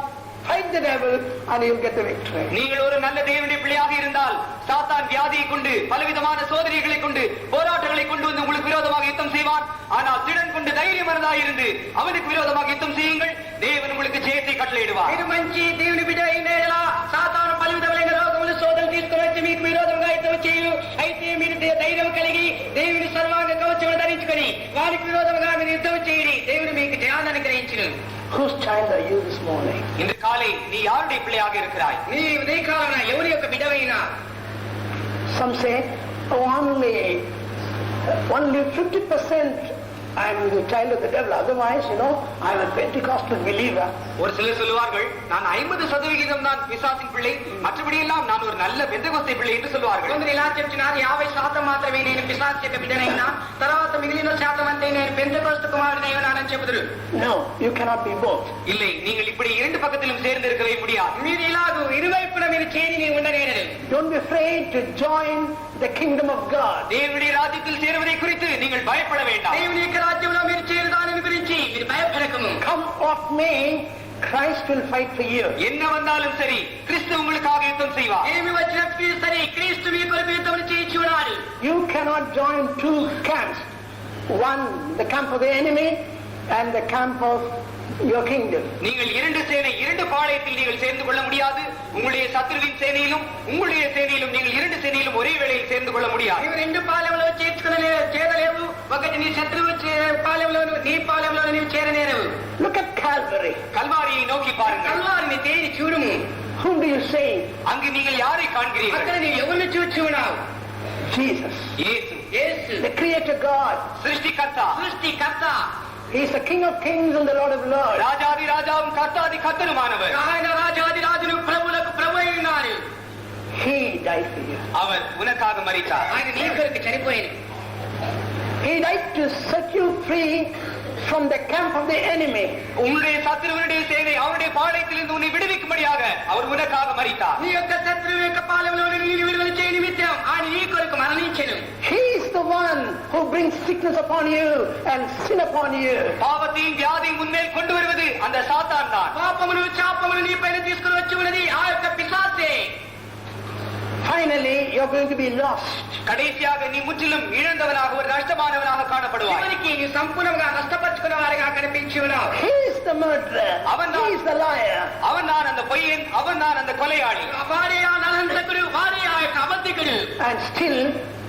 S3: Fight the devil and you'll get the victory.
S1: நீங்கள் ஒரு நல்ல தேவனுடைய பிள்ளையாக இருந்தால் சாத்தான் வியாதியை கொண்டு பலவிதமான சோதனைகளை கொண்டு போராட்டங்களை கொண்டு வந்து உங்களுக்கு விரோதமாக யுத்தம் செய்வான். ஆனால் திடன் கொண்டு தைரியமானதாக இருந்து அவனுக்கு விரோதமாக யுத்தம் செய்யுங்கள். தேவன் உங்களுக்கு ஜெயத்தை கட்டளையிடுவார்.
S2: మీరు మంచి దేవుని బిడ్డ అయినలా సాతాను పలువిధములైన రోగములు శోధనలు తీసుకుని వచ్చి మీకు విరోధంగా యుద్ధం చేయు. అయితే మీరు ధైర్యం కలిగి దేవుని సర్వాంగ కవచమును ధరించుకొని వారికి విరోధంగా మీరు యుద్ధం చేయండి. దేవుడు మీకు జయాన్ని అనుగ్రహించును.
S3: Whose child are you this morning?
S1: இன்று காலை நீ யாருடைய பிள்ளையாக இருக்கிறாய்?
S2: నీ ఉదయకాలన ఎవరి యొక్క బిడ్డవైనా?
S3: Some say, oh, only 50% I'm the child of the devil. Otherwise, I'm a Pentecostal believer.
S1: ஒரு சிலர் சொல்லுவார்கள், நான் 50% தான் பிசாசின் பிள்ளை, மற்றபடி எல்லாம் நான் ஒரு நல்ல பெந்தெகோஸ்தே பிள்ளை என்று சொல்வார்கள்.
S2: కొందరు ఇలా చెప్తున్నారు, 50% మాత్రమే నేను పిశాచు యొక్క బిడ్డనైనా, తర్వాత మిగిలిన శాతం అంతే నేను పెంతెకోస్తు కుమారుడై ఉన్నానని చెబుదురు.
S3: No, you cannot be both.
S1: இல்லை, நீங்கள் இப்படி இரண்டு பக்கத்திலும் சேர்ந்து இருக்கவே முடியாது.
S2: మీరు ఇలాగూ ఇరువైపున మీరు చేరి ఉండనేరదు.
S3: Don't be afraid to join the kingdom of God.
S1: தேவனுடைய ராஜ்யத்தில் சேருவதை குறித்து நீங்கள் பயப்பட வேண்டாம்.
S2: దేవుని యొక్క రాజ్యంలో మీరు చేరు దానిని గురించి మీరు భయపడకము.
S3: come what may, Christ will fight for you.
S1: என்ன வந்தாலும் சரி கிறிஸ்து உங்களுக்காக யுத்தம் செய்வார்.
S2: ఏమి వచ్చినప్పటికీ సరే క్రీస్తు మీ కొరకు యుద్ధం చేయించున్నాడు.
S3: You cannot join two camps. One, the camp of the enemy and the camp of your kingdom.
S1: நீங்கள் இரண்டு பாளையத்தில் நீங்கள் சேர்ந்து கொள்ள முடியாது. உங்களுடைய சத்துருவின் சேனையிலும் உங்களுடைய சேனையிலும் நீங்கள் இரண்டு சேனையிலும் ஒரே வேளையில் சேர்ந்து கொள்ள முடியாது.
S2: నీవు రెండు పాలెంలో చేరలేవు. ఒకటి నీ శత్రువు పాలెంలో నీ పాలెంలో నీవు చేరలేవు.
S3: Look at Calvary.
S1: கல்வாரியை நோக்கி பாருங்கள்.
S2: కల్వారిని తేరి చూడుము.
S3: Whom do you see?
S1: அங்கு நீங்கள் யாரை காண்கிறீர்கள்?
S2: అక్కడ నీవు ఎవరిని చూచి ఉన్నావు?
S3: Jesus.
S1: இயேசு.
S2: యేసు
S3: The Creator God.
S1: சிருஷ்டிகர்த்தா.
S2: సృష్టికర్త.
S3: He is the King of Kings and the Lord of Lords.
S1: ராஜாதி ராஜாவும் கர்த்தாதி கர்த்தருமானவர்.
S2: ఆయన రాజాది రాజును ప్రభువులకు ప్రభు అయి ఉన్నాడు.
S3: He died for you.
S1: அவர் உனக்காக மரித்தார்.
S2: ఆయన నీ కొరకు చనిపోయాడు.
S3: He died to set you free from the camp of the enemy.
S1: உன்னுடைய சத்துருவனுடைய சேனை அவருடைய பாளையத்திலிருந்து உன்னை விடுவிக்கும்படியாக அவர் உனக்காக மரித்தார்.
S2: నీ యొక్క శత్రువు యొక్క పాలెంలో నీవు విడుదల చేయ నిమిత్తం ఆయన నీ కొరకు మరణించెను.
S3: He is the one who brings sickness upon you and sin upon you.
S1: பாவத்தையும் வியாதியும் உன்மேல் கொண்டு வருவது அந்த சாத்தான் தான்.
S2: పాపమును శాపమును నీ పైన తీసుకుని వచ్చి ఉన్నది ఆ యొక్క పిశాచే.
S3: Finally, you're going to be lost.
S1: கடைசியாக நீ முற்றிலும் இழந்தவனாக ஒரு நஷ்டமானவனாக காணப்படுவாய்.
S2: చివరికి నీ సంపూర్ణంగా నష్టపరుచుకున్న వారిగా కనిపించి ఉన్నావు.
S3: He is the murderer. He is the liar.
S1: அவன் தான் அந்த பொய்யன், அவன் தான் அந்த கொலையாளி.
S2: వాడే ఆ నరహంతకుడు, వాడే ఆ యొక్క అబద్ధికుడు.
S3: And still,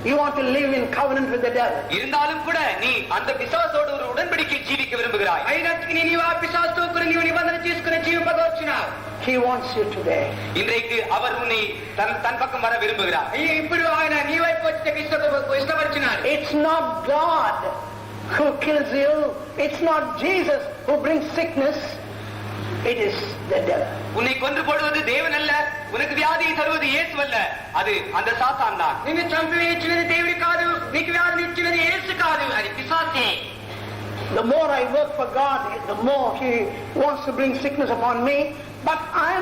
S3: you want to live in covenant with the devil.
S1: இருந்தாலும் கூட நீ அந்த பிசாசோடு ஒரு உடன்படிக்கை ஜீவிக்க விரும்புகிறாய்.
S2: అయినప్పటికీ నీవు ఆ పిశాచుతో కూడా నీవు నిబంధన తీసుకుని జీవింపగొచ్చున్నావు.
S3: He wants you today.
S1: இன்றைக்கு அவர் உன்னை தன் பக்கம் வர விரும்புகிறார்.
S2: ఇప్పుడు ఆయన నీ వైపు వచ్చే ఇష్టపడుచున్నాడు.
S3: It's not God who kills you. It's not Jesus who brings sickness. It is the devil.
S1: உன்னை கொன்று போடுவது தேவன் அல்ல, உனக்கு வியாதியை தருவது இயேசு அல்ல, அது அந்த சாத்தான் தான்.
S2: నిన్ను చంపివేయించినది దేవుడి కాదు, నీకు వ్యాధిని ఇచ్చినది యేసు కాదు, అది పిశాచే.
S3: The more I work for God, the more He wants to bring sickness upon me. But I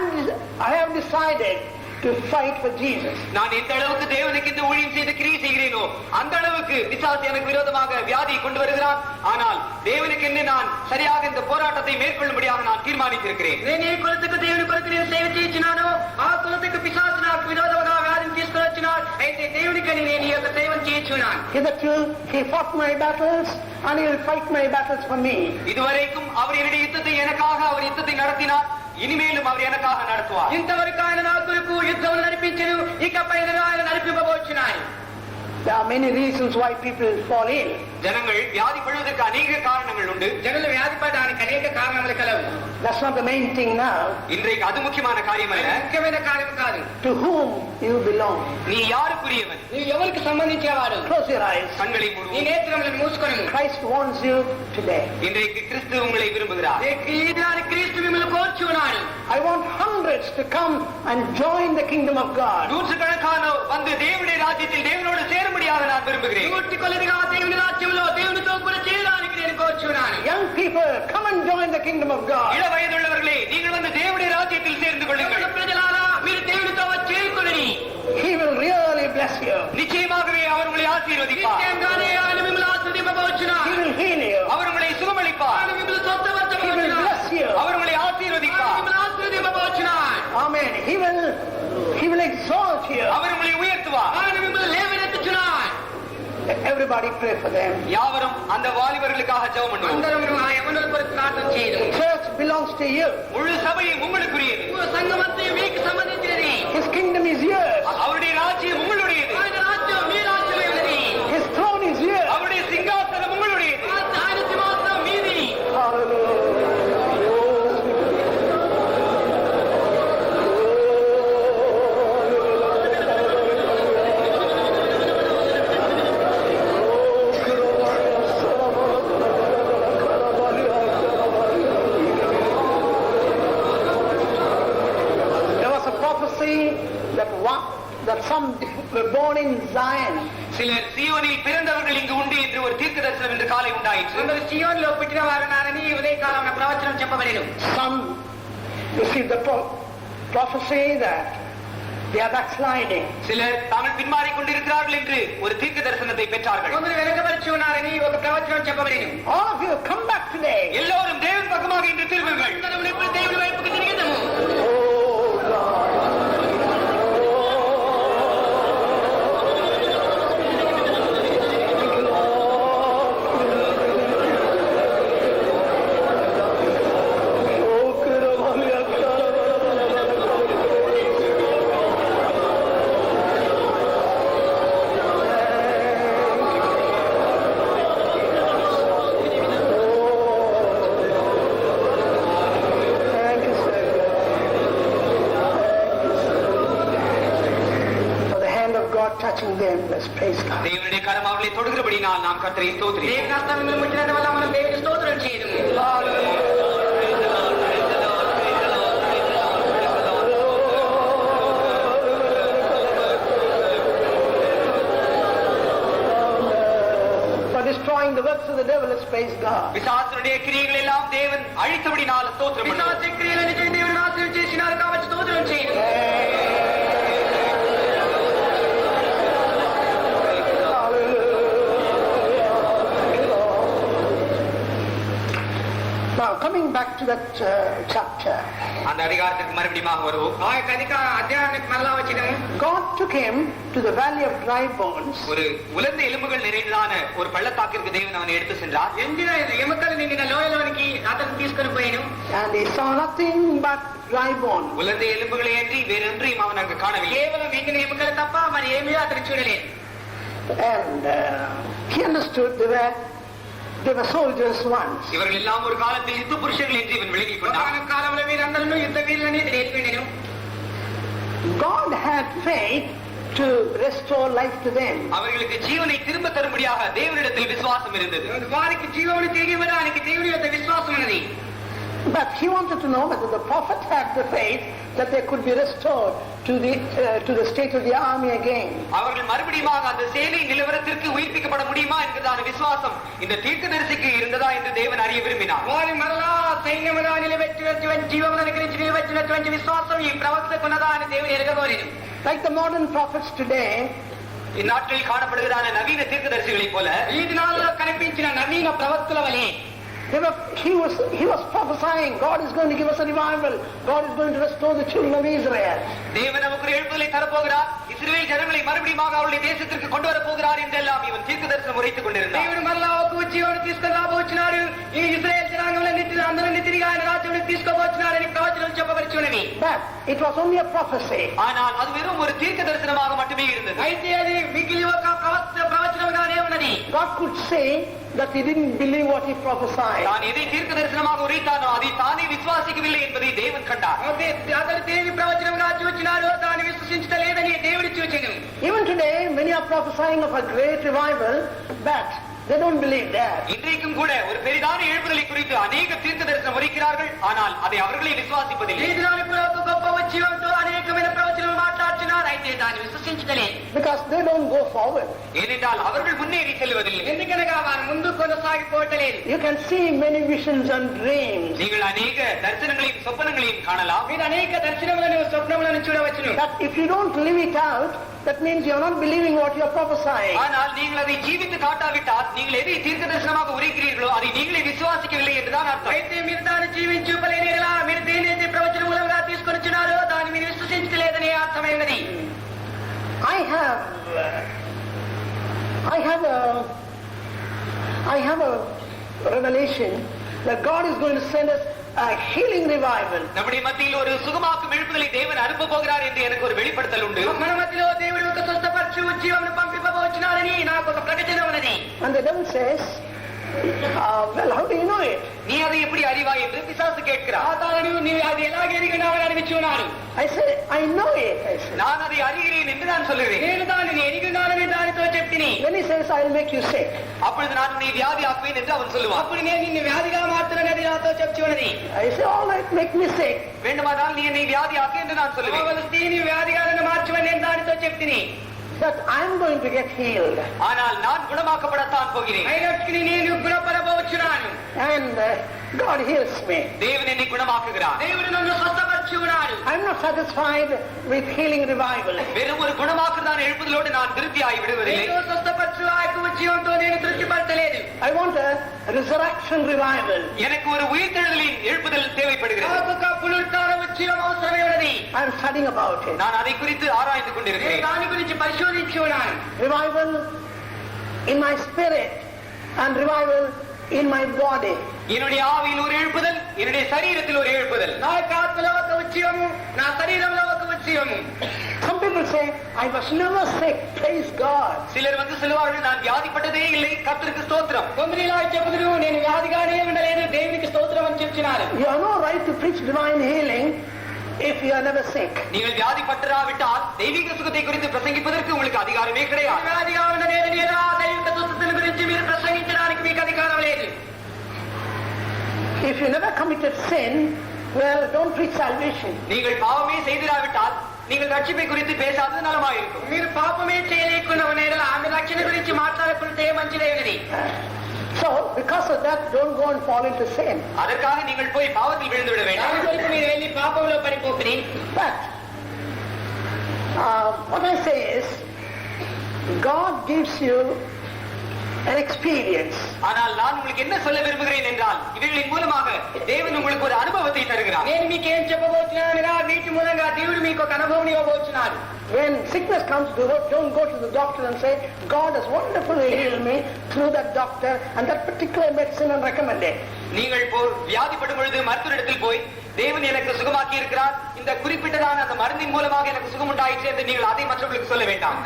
S3: have decided to fight for Jesus.
S1: நான் எந்த அளவுக்கு தேவனுக்கு இந்த ஊழியம் செய்து கிரியை செய்கிறேனோ அந்த அளவுக்கு பிசாசு எனக்கு விரோதமாக வியாதியை கொண்டு வருகிறான். ஆனால் தேவனுக்கு என்று நான் சரியாக இந்த போராட்டத்தை மேற்கொள்ளும்படியாக நான் தீர்மானித்திருக்கிறேன்.
S2: నేను ఏ కొలతకు దేవుని కొరకు నేను సేవ చేయించినానో ఆ కొలతకు పిశాచు నాకు విరోధంగా వ్యాధిని తీసుకుని వచ్చినాడు. అయితే దేవునికని నేను ఈ యొక్క సేవను చేయించున్నాను.
S3: Hitherto He fought my battles and He will fight my battles for me.
S1: இதுவரைக்கும் அவர் என்னுடைய யுத்தத்தை எனக்காக அவர் யுத்தத்தை நடத்தினார். இனிமேலும் அவர் எனக்காக நடத்துவார்.
S2: ఇంతవరకు ఆయన నా కొరకు యుద్ధం నడిపించను, ఇకపై ఆయన నడిపింపబోచున్నాడు.
S3: There are many reasons why people fall ill.
S1: ஜனங்கள் வியாதிப்படுவதற்கு அநேக காரணங்கள் உண்டு.
S2: జనులు వ్యాధిపడడానికి అనేక కారణములు కలవు.
S3: That's not the main thing now.
S1: இன்றைக்கு அது முக்கியமான காரியம் அல்ல.
S2: ముఖ్యమైన కార్యం కాదు.
S3: To whom you belong.
S1: நீ யாருக்குரியவன்?
S2: నీవు ఎవరికి సంబంధించేవాడు?
S3: Close your eyes.
S1: கண்களை
S2: నీ
S1: மூடு.
S2: నేత్రములను మూసుకొను.
S3: Christ wants you today.
S1: இன்றைக்கு கிறிஸ்து உங்களை விரும்புகிறார்.
S2: ఈనాడు క్రీస్తు మిమ్మల్ని కోరుచున్నాడు.
S3: I want hundreds to come and join the kingdom of God.
S1: நூற்றுக்கணக்கானோர் வந்து தேவனுடைய ராஜ்யத்தில் தேவனோடு சேரும்படியாக நான் விரும்புகிறேன்.
S2: నూటి కొలదిగా దేవుని రాజ్యంలో దేవునితో కూడా చేరడానికి నేను కోరుచున్నాను.
S3: Young people, come and join the kingdom of God.
S1: இள வயதுள்ளவர்களே, நீங்கள் வந்து தேவனுடைய ராஜ்யத்தில் சேர்ந்து கொள்ளுங்கள்.
S2: ప్రజలారా మీరు దేవునితో చేరుకొనిరి.
S3: He will really bless you.
S1: நிச்சயமாகவே அவர் உங்களை ஆசீர்வதிப்பார்.
S2: నిత్యంగానే ఆయన మిమ్మల్ని ఆశీర్వదింపబోచున్నాడు.
S3: He will heal you.
S1: அவர் உங்களை சுகமளிப்பார்.
S2: ఆయన మిమ్మల్ని
S3: He will
S2: స్వస్థపరచబోచున్నాడు.
S3: bless you.
S1: அவர் உங்களை
S2: ఆయన
S1: ஆசீர்வதிப்பார்.
S2: మిమ్మల్ని ఆశీర్వదింపబోచున్నాడు.
S3: Amen. He will exalt you.
S1: அவர் உங்களை உயர்த்துவார்.
S2: ఆయన మిమ్మల్ని లేవనెత్తుచున్నాడు.
S3: Everybody pray for them.
S1: யாவரும் அந்த வாலிபர்களுக்காக ஜெபம் பண்ணுவோம்.
S2: అందరూ ఆ యవనుల కొరకు ప్రార్థన చేయడం.
S3: Church belongs to you.
S1: முழு சபையும் உங்களுக்குரியது.
S2: సంఘమంతా మీకు సంబంధించినది.
S3: His kingdom is yours.
S1: அவருடைய ராஜ்யம் உங்களுடையது.
S2: ఆయన రాజ్యం మీ రాజ్యమే ఉన్నది.
S3: His throne is yours.
S1: அவருடைய சிங்காசனம் உங்களுடையது.
S2: ఆయన సింహాసనం మీది.
S3: Hallelujah. There was a prophecy that some were born in Zion.
S1: சிலர் சீயோனில் பிறந்தவர்கள் இங்கு உண்டு என்று ஒரு தீர்க்க தரிசனம் என்று காலை உண்டாயிற்று.
S2: కొందరు సియోనులో పుట్టిన వారున్నారని ఉదయకాలంలో ప్రవచనం చెప్పబడేను.
S3: Some received the prophecy that they are backsliding.
S1: சிலர் தாங்கள் பின்மாறிக் கொண்டிருக்கிறார்கள் என்று ஒரு தீர்க்க தரிசனத்தை பெற்றார்கள்.
S2: కొందరు వెనకబడి ఉన్నారని ఒక ప్రవచనం చెప్పబడింది.
S3: All of you come back today.
S1: எல்லோரும் தேவன் பக்கமாக இன்று திரும்புங்கள்.
S2: మనం ఇప్పుడు దేవుని వైపుకు తిరిగిద్దాము.
S3: Oh God. Touching them, let's praise God.
S1: தேவனுடைய கரம் அவர்களை தொடுகிறபடினால் நாம் கர்த்தரை ஸ்தோத்திரிக்கிறோம்.
S2: దేవుని హస్తం మిమ్మల్ని ముట్టినందు వల్ల మనం దేవుని స్తోత్రం చేయదుము.
S3: For destroying the works of the devil, let's praise God.
S1: பிசாசுடைய கிரியைகள் எல்லாம் தேவன் அழித்தபடினால் ஸ்தோத்திரம் பண்ணுவோம்.
S2: పిశాచ క్రియలను దేవుడు నాశనం చేసినారు కాబట్టి స్తోత్రం చేయదుము.
S3: Now, coming back to that chapter,
S1: அந்த அதிகாரத்துக்கு மறுபடியும் வருவோம்.
S2: ఆ యొక్క అధ్యాయానికి మళ్ళా వచ్చినాము.
S3: God took him to the valley of dry bones.
S1: ஒரு உலர்ந்த எலும்புகள் நிறைந்ததான ஒரு பள்ளத்தாக்கிற்கு தேவன் அவனை எடுத்து சென்றார்.
S2: ఎండిన ఎముకలు నిండిన లోయలోనికి అతను తీసుకొని పోయాను.
S3: And he saw nothing but dry bones.
S1: உலர்ந்த எலும்புகளை ஏற்றி வேறொன்றையும் அவன் அங்கு காணவில்லை.
S2: కేవలం ఎండిన ఎముకలు తప్ప మరి ఏమీ అతను చూడలేదు.
S3: And he understood they were soldiers once.
S1: இவர்கள் எல்லாம் ஒரு காலத்தில் யுத்த புருஷர்கள் என்று இவன் விளங்கிக் கொண்டான்.
S2: ఒకనొక కాలంలో వీరందరూ యుద్ధ వీరులని తెలియను.
S3: God had faith to restore life to them.
S1: அவர்களுக்கு ஜீவனை திரும்ப தரும்படியாக தேவனிடத்தில் விசுவாசம் இருந்தது.
S2: వారికి జీవమును తిరిగి ఇవ్వడానికి దేవుని యొక్క విశ్వాసం ఉన్నది.
S3: But he wanted to know whether the prophet had the faith that they could be restored to the state of the army again.
S1: அவர்கள் மறுபடியும் அந்த சேனை நிலவரத்திற்கு உயிர்ப்பிக்கப்பட முடியுமா என்கிறதான விசுவாசம் இந்த தீர்க்கதரிசிக்கு இருந்ததா என்று தேவன் அறிய விரும்பினார்.
S2: వారి మరలా సైన్యముగా నిలబెట్టినటువంటి జీవమును అనుగ్రహించి నిలబెట్టినటువంటి విశ్వాసం ఈ ప్రవక్తకు ఉన్నదా అని దేవుని ఎరగగోరేను.
S3: Like the modern prophets today,
S1: இந்நாட்களில் காணப்படுகிறதான நவீன தீர்க்கதரிசிகளைப் போல
S2: ఈ దినాల్లో కనిపించిన నవీన ప్రవక్తల వలె
S3: he was prophesying, God is going to give us a revival. God is going to restore the children of Israel.
S1: தேவன் நமக்கு ஒரு எழுப்புதலை தரப்போகிறார். இஸ்ரவேல் ஜனங்களை மறுபடியும் அவருடைய தேசத்திற்கு கொண்டு வர போகிறார் என்றெல்லாம் இவன் தீர்க்கதரிசனம் உரைத்துக் கொண்டிருந்தான்.
S2: దేవుడు మరలా ఒక జీవమును తీసుకొని రాబోచున్నాడు. ఈ ఇశ్రాయేల్ జనాంగములన్నిటిని అందరినీ తిరిగి ఆయన రాజ్యానికి తీసుకోబోచున్నాడని ప్రవచనం చెప్పబడుచున్నవి.
S3: But it was only a prophecy.
S1: ஆனால் அது வெறும் ஒரு தீர்க்கதரிசனமாக மட்டுமே இருந்தது.
S2: అయితే అది మిగిలి ఒక ప్రవచనంగానే ఉన్నది.
S3: God could say that he didn't believe what he prophesied.
S1: தான் எதை தீர்க்கதரிசனமாக உரைத்தானோ அதை தானே விசுவாசிக்கவில்லை என்பதை தேவன் கண்டார்.
S2: అతను దేని ప్రవచనంగా చూచినాడో దాన్ని విశ్వసించలేదని దేవుడు చూచెను.
S3: Even today, many are prophesying of a great revival, but they don't believe that.
S1: இன்றைக்கும் கூட ஒரு பெரிதான எழுப்புதலை குறித்து அநேக தீர்க்கதரிசனம் உரைக்கிறார்கள். ஆனால் அதை அவர்களே விசுவாசிப்பதில்லை.
S2: ఈ దినాల్లో ఒక గొప్ప ఉద్యమంతో అనేకమైన ప్రవచనాలు మాట్లాడుతున్నారు. అయితే దాన్ని విశ్వసించలేదు.
S3: Because they don't go forward.
S1: ஏனென்றால் அவர்கள் முன்னேறி செல்வதில்லை.
S2: ఎందుకనగా వారు ముందు కొనసాగిపోవట్లేదు.
S3: You can see many visions and dreams.
S1: நீங்கள் அநேக தரிசனங்களையும் சொப்பனங்களையும் காணலாம்.
S2: మీరు అనేక దర్శనములను స్వప్నములను చూడవచ్చును.
S3: But if you don't live it out, that means you are not believing what you are prophesying.
S1: ஆனால் நீங்கள் அதை ஜீவித்து காட்டாவிட்டால் நீங்கள் எதை தீர்க்கதரிசனமாக உரைக்கிறீர்களோ அதை நீங்களே விசுவாசிக்கவில்லை என்றுதான் அர்த்தம்.
S2: అయితే మీరు దాన్ని జీవించుకోలేనిలా మీరు దేనైతే ప్రవచనములుగా తీసుకొనిచున్నారో దాన్ని మీరు విశ్వసించలేదని అర్థమైనది.
S3: I have a revelation that God is going to send us a healing revival.
S1: நம்முடைய மத்தியில் ஒரு சுகமாக்கும் எழுப்புதலை தேவன் அனுப்ப போகிறார் என்று எனக்கு ஒரு வெளிப்படுத்தல் உண்டு.
S2: మన మధ్యలో దేవుడు ఒక స్వస్థపరచు ఉద్యమం పంపించబోచున్నారని నాకు ఒక ప్రకటన ఉన్నది.
S3: And the devil says, well, how do you know it?
S1: நீ அதை எப்படி அறிவாய் என்று பிசாசு கேட்கிறார்.
S2: సాతానుడు నీవు అది ఎలాగ ఎరిగినావని అడుగుచున్నాడు.
S3: I say, I know it.
S1: நான் அதை அறிகிறேன் என்று நான் சொல்லுவேன்.
S2: నేను దానిని ఎరిగినానని దానితో చెప్తిని.
S3: Then he says, I will make you sick.
S1: அப்பொழுது நான் உன்னை வியாதி ஆக்குவேன் என்று அவன் சொல்லுவான்.
S2: అప్పుడు నేను నిన్ను వ్యాధిగా మార్చునని నాతో చెప్తున్నది.
S3: I say, all right, make me sick.
S1: வேண்டுமானால் நீ என்னை வியாதி ஆக்கு என்று நான் சொல்லுவேன்.
S2: స్త్రీని వ్యాధిగా మార్చమని నేను దానితో చెప్తిని.
S3: That I am going to get healed.
S1: ஆனால் நான் குணமாக்கப்படத்தான் போகிறேன்.
S2: అయినప్పటికీ నేను గుణపడబోచున్నాను.
S3: And God heals me.
S1: தேவன் என்னை குணமாக்குகிறார்.
S2: దేవుడు నన్ను స్వస్థపరచున్నాడు.
S3: I am not satisfied with healing revival.
S1: வெறும் ஒரு குணமாக்குதான் எழுப்புதலோடு நான் திருப்தியாகி விடுவதில்லை.
S2: ఏదో స్వస్థపరచు ఆ యొక్క ఉద్యమంతో నేను తృప్తి పడతలేదు.
S3: I want a resurrection revival.
S1: எனக்கு ஒரு உயிர்த்தெழுதலின் எழுப்புதல் தேவைப்படுகிறது.
S2: నాకు ఒక పునరుత్థాన ఉద్యమం అవసరమే ఉన్నది.
S3: I am studying about it.
S1: நான் அதை குறித்து ஆராய்ந்து
S2: నేను
S1: கொண்டிருக்கிறேன்.
S2: దాని గురించి పరిశోధించి ఉన్నాను.
S3: Revival in my spirit and revival in my body.
S1: என்னுடைய ஆவியில் ஒரு எழுப்புதல், என்னுடைய சரீரத்தில் ஒரு எழுப்புதல்.
S2: నా యొక్క ఆత్మలో ఒక ఉద్యమము, నా శరీరంలో ఒక ఉద్యమము.
S3: Some people say, I was never sick, praise God.
S1: சிலர் வந்து சொல்லுவார்கள், நான் வியாதிப்பட்டதே இல்லை, கர்த்தருக்கு ஸ்தோத்திரம்.
S2: కొందరు ఇలా చెబుదురు, నేను వ్యాధిగానే ఉండలేదు, దేవునికి స్తోత్రం అని చెప్తున్నారు.
S3: You have no right to preach divine healing if you are never sick.
S1: நீங்கள் வியாதிப்பட்டராவிட்டால் தெய்வீக சுகத்தை குறித்து பிரசங்கிப்பதற்கு உங்களுக்கு அதிகாரமே கிடையாது.
S2: వ్యాధిగా ఉన్న నేను ఎలా దైవిక స్వస్థతల గురించి మీరు ప్రసంగించడానికి మీకు అధికారం లేదు.
S3: If you never committed sin, well, don't preach salvation.
S1: நீங்கள் பாவமே செய்திராவிட்டால் நீங்கள் ரட்சிப்பை குறித்து பேசாதது நலமாயிருக்கும்.
S2: మీరు పాపమే చేయలేకుండా ఉన్న ఆమె రక్షణ గురించి మాట్లాడుకుంటే మంచిదే ఉన్నది.
S3: So, because of that, don't go and fall into sin.
S1: அதற்காக நீங்கள் போய் பாவத்தில் விழுந்து விட வேண்டாம்.
S2: దాని కొరకు మీరు వెళ్ళి పాపంలో పడిపోకుని.
S3: But what I say is, God gives you an experience.
S1: ஆனால் நான் உங்களுக்கு என்ன சொல்ல விரும்புகிறேன் என்றால், இவைகளின் மூலமாக தேவன் உங்களுக்கு ஒரு அனுபவத்தை தருகிறார்.
S2: నేను మీకేం చెప్పబోతున్నానగా వీటి మూలంగా దేవుడు మీకు ఒక అనుభవం ఇవ్వబోతున్నాడు.
S3: When sickness comes, don't go to the doctor and say, God has wonderfully healed me through that doctor and that particular medicine and recommend it.
S1: நீங்கள் வியாதிப்படும் பொழுது மருத்துவரிடத்தில் போய், தேவன் எனக்கு சுகமாக்கி இருக்கிறார், இந்த குறிப்பிட்டதான அந்த மருந்தின் மூலமாக எனக்கு சுகம் உண்டாயிற்று என்று நீங்கள் அதை மற்றவர்களுக்கு சொல்ல வேண்டாம்.